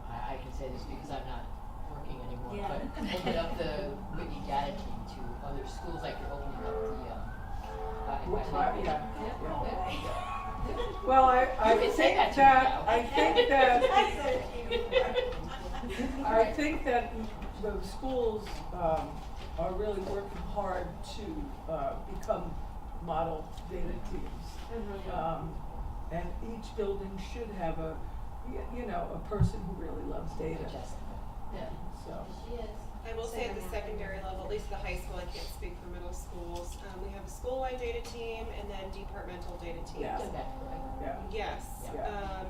S10: I can say this because I'm not working anymore,
S9: Yeah.
S10: but open up the Whitney data team to other schools, like you're opening up
S4: Well, yeah,
S1: Yeah.
S4: well, I
S10: You can say
S4: think
S10: that to
S4: that,
S10: me now.
S4: I think that, I think that the schools, are really working hard to, become model data teams. And each building should have a, you know, a person who really loves data,
S1: Yeah.
S4: so.
S12: I will say at the secondary level, at least the high school, I can't speak for middle schools, we have a school-wide data team and then departmental data teams.
S4: Yeah.
S10: Okay,
S4: Yeah.
S12: Yes,
S4: Yeah.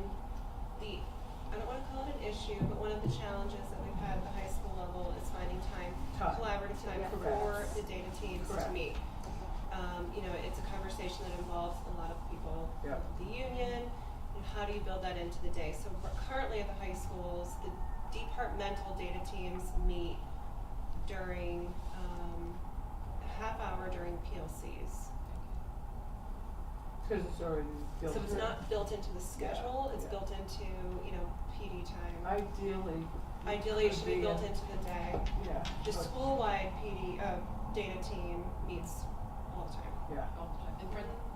S12: I don't wanna call it an issue, but one of the challenges that we've had at the high school level is finding time, collaborative time
S4: Yeah.
S12: for
S4: Correct.
S12: the data teams to
S4: Correct.
S12: meet. You know, it's a conversation that involves a lot of people,
S4: Yeah.
S12: the union, and how do you build that into the day? So currently at the high schools, the departmental data teams meet during, a half hour during PLCs.
S4: Cause it's already built
S12: So it's
S4: in.
S12: not built into the schedule, it's
S4: Yeah.
S12: built into, you know, PD time.
S4: Ideally.
S12: Ideally, it should be
S4: could
S12: built
S4: a-
S12: into the day.
S4: Yeah.
S12: The
S4: but-
S12: school-wide PD, data team meets all the time.
S4: Yeah.
S5: And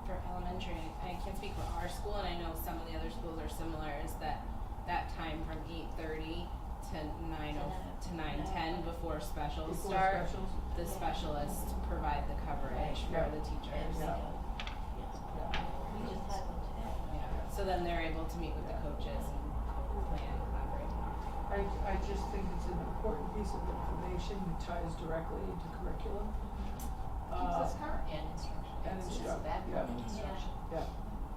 S5: for elementary, I can't speak for our school, and I know some of the other schools are similar, is that time from 8:30 to 9:10 before specials
S4: Before
S5: start,
S4: specials.
S5: the specialists provide the coverage for
S4: Yeah.
S5: the teachers.
S4: Yeah.
S5: Yeah. So then they're able to meet with the coaches and plan and collaborate.
S4: I just think it's an important piece of information that ties directly into curriculum.
S10: Keeps us current and instruction.
S4: And
S10: It's
S4: instruction,
S10: backbone
S4: yeah.
S10: instruction.
S4: Yeah,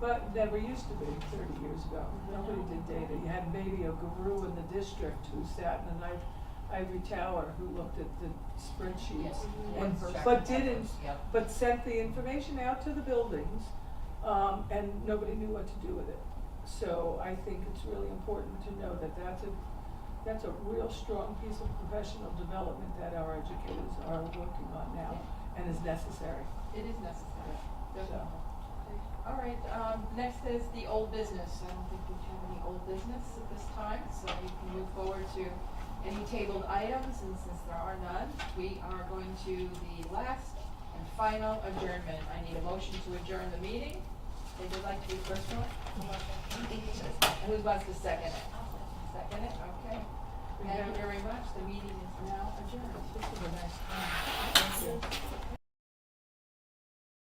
S4: but never used to be 30 years ago. Nobody did data. You had maybe a guru in the district who sat in an ivory tower who looked at the spreadsheets.
S10: Yes.
S4: And,
S10: One person.
S4: but didn't,
S10: Yep.
S4: but sent the information out to the buildings, and nobody knew what to do with it. So I think it's really important to know that that's a real strong piece of professional development that our educators are working on now and is necessary.
S1: It is necessary,
S4: So,
S1: definitely. All right, next is the old business. I don't think we have any old business at this time, so we can move forward to any tabled items, and since there are none, we are going to the last and final adjournment. I need a motion to adjourn the meeting. They would like to be first one? And who wants to second it? Second it, okay. Thank you very much. The meeting is now adjourned.
S4: this is a nice time. Thank you.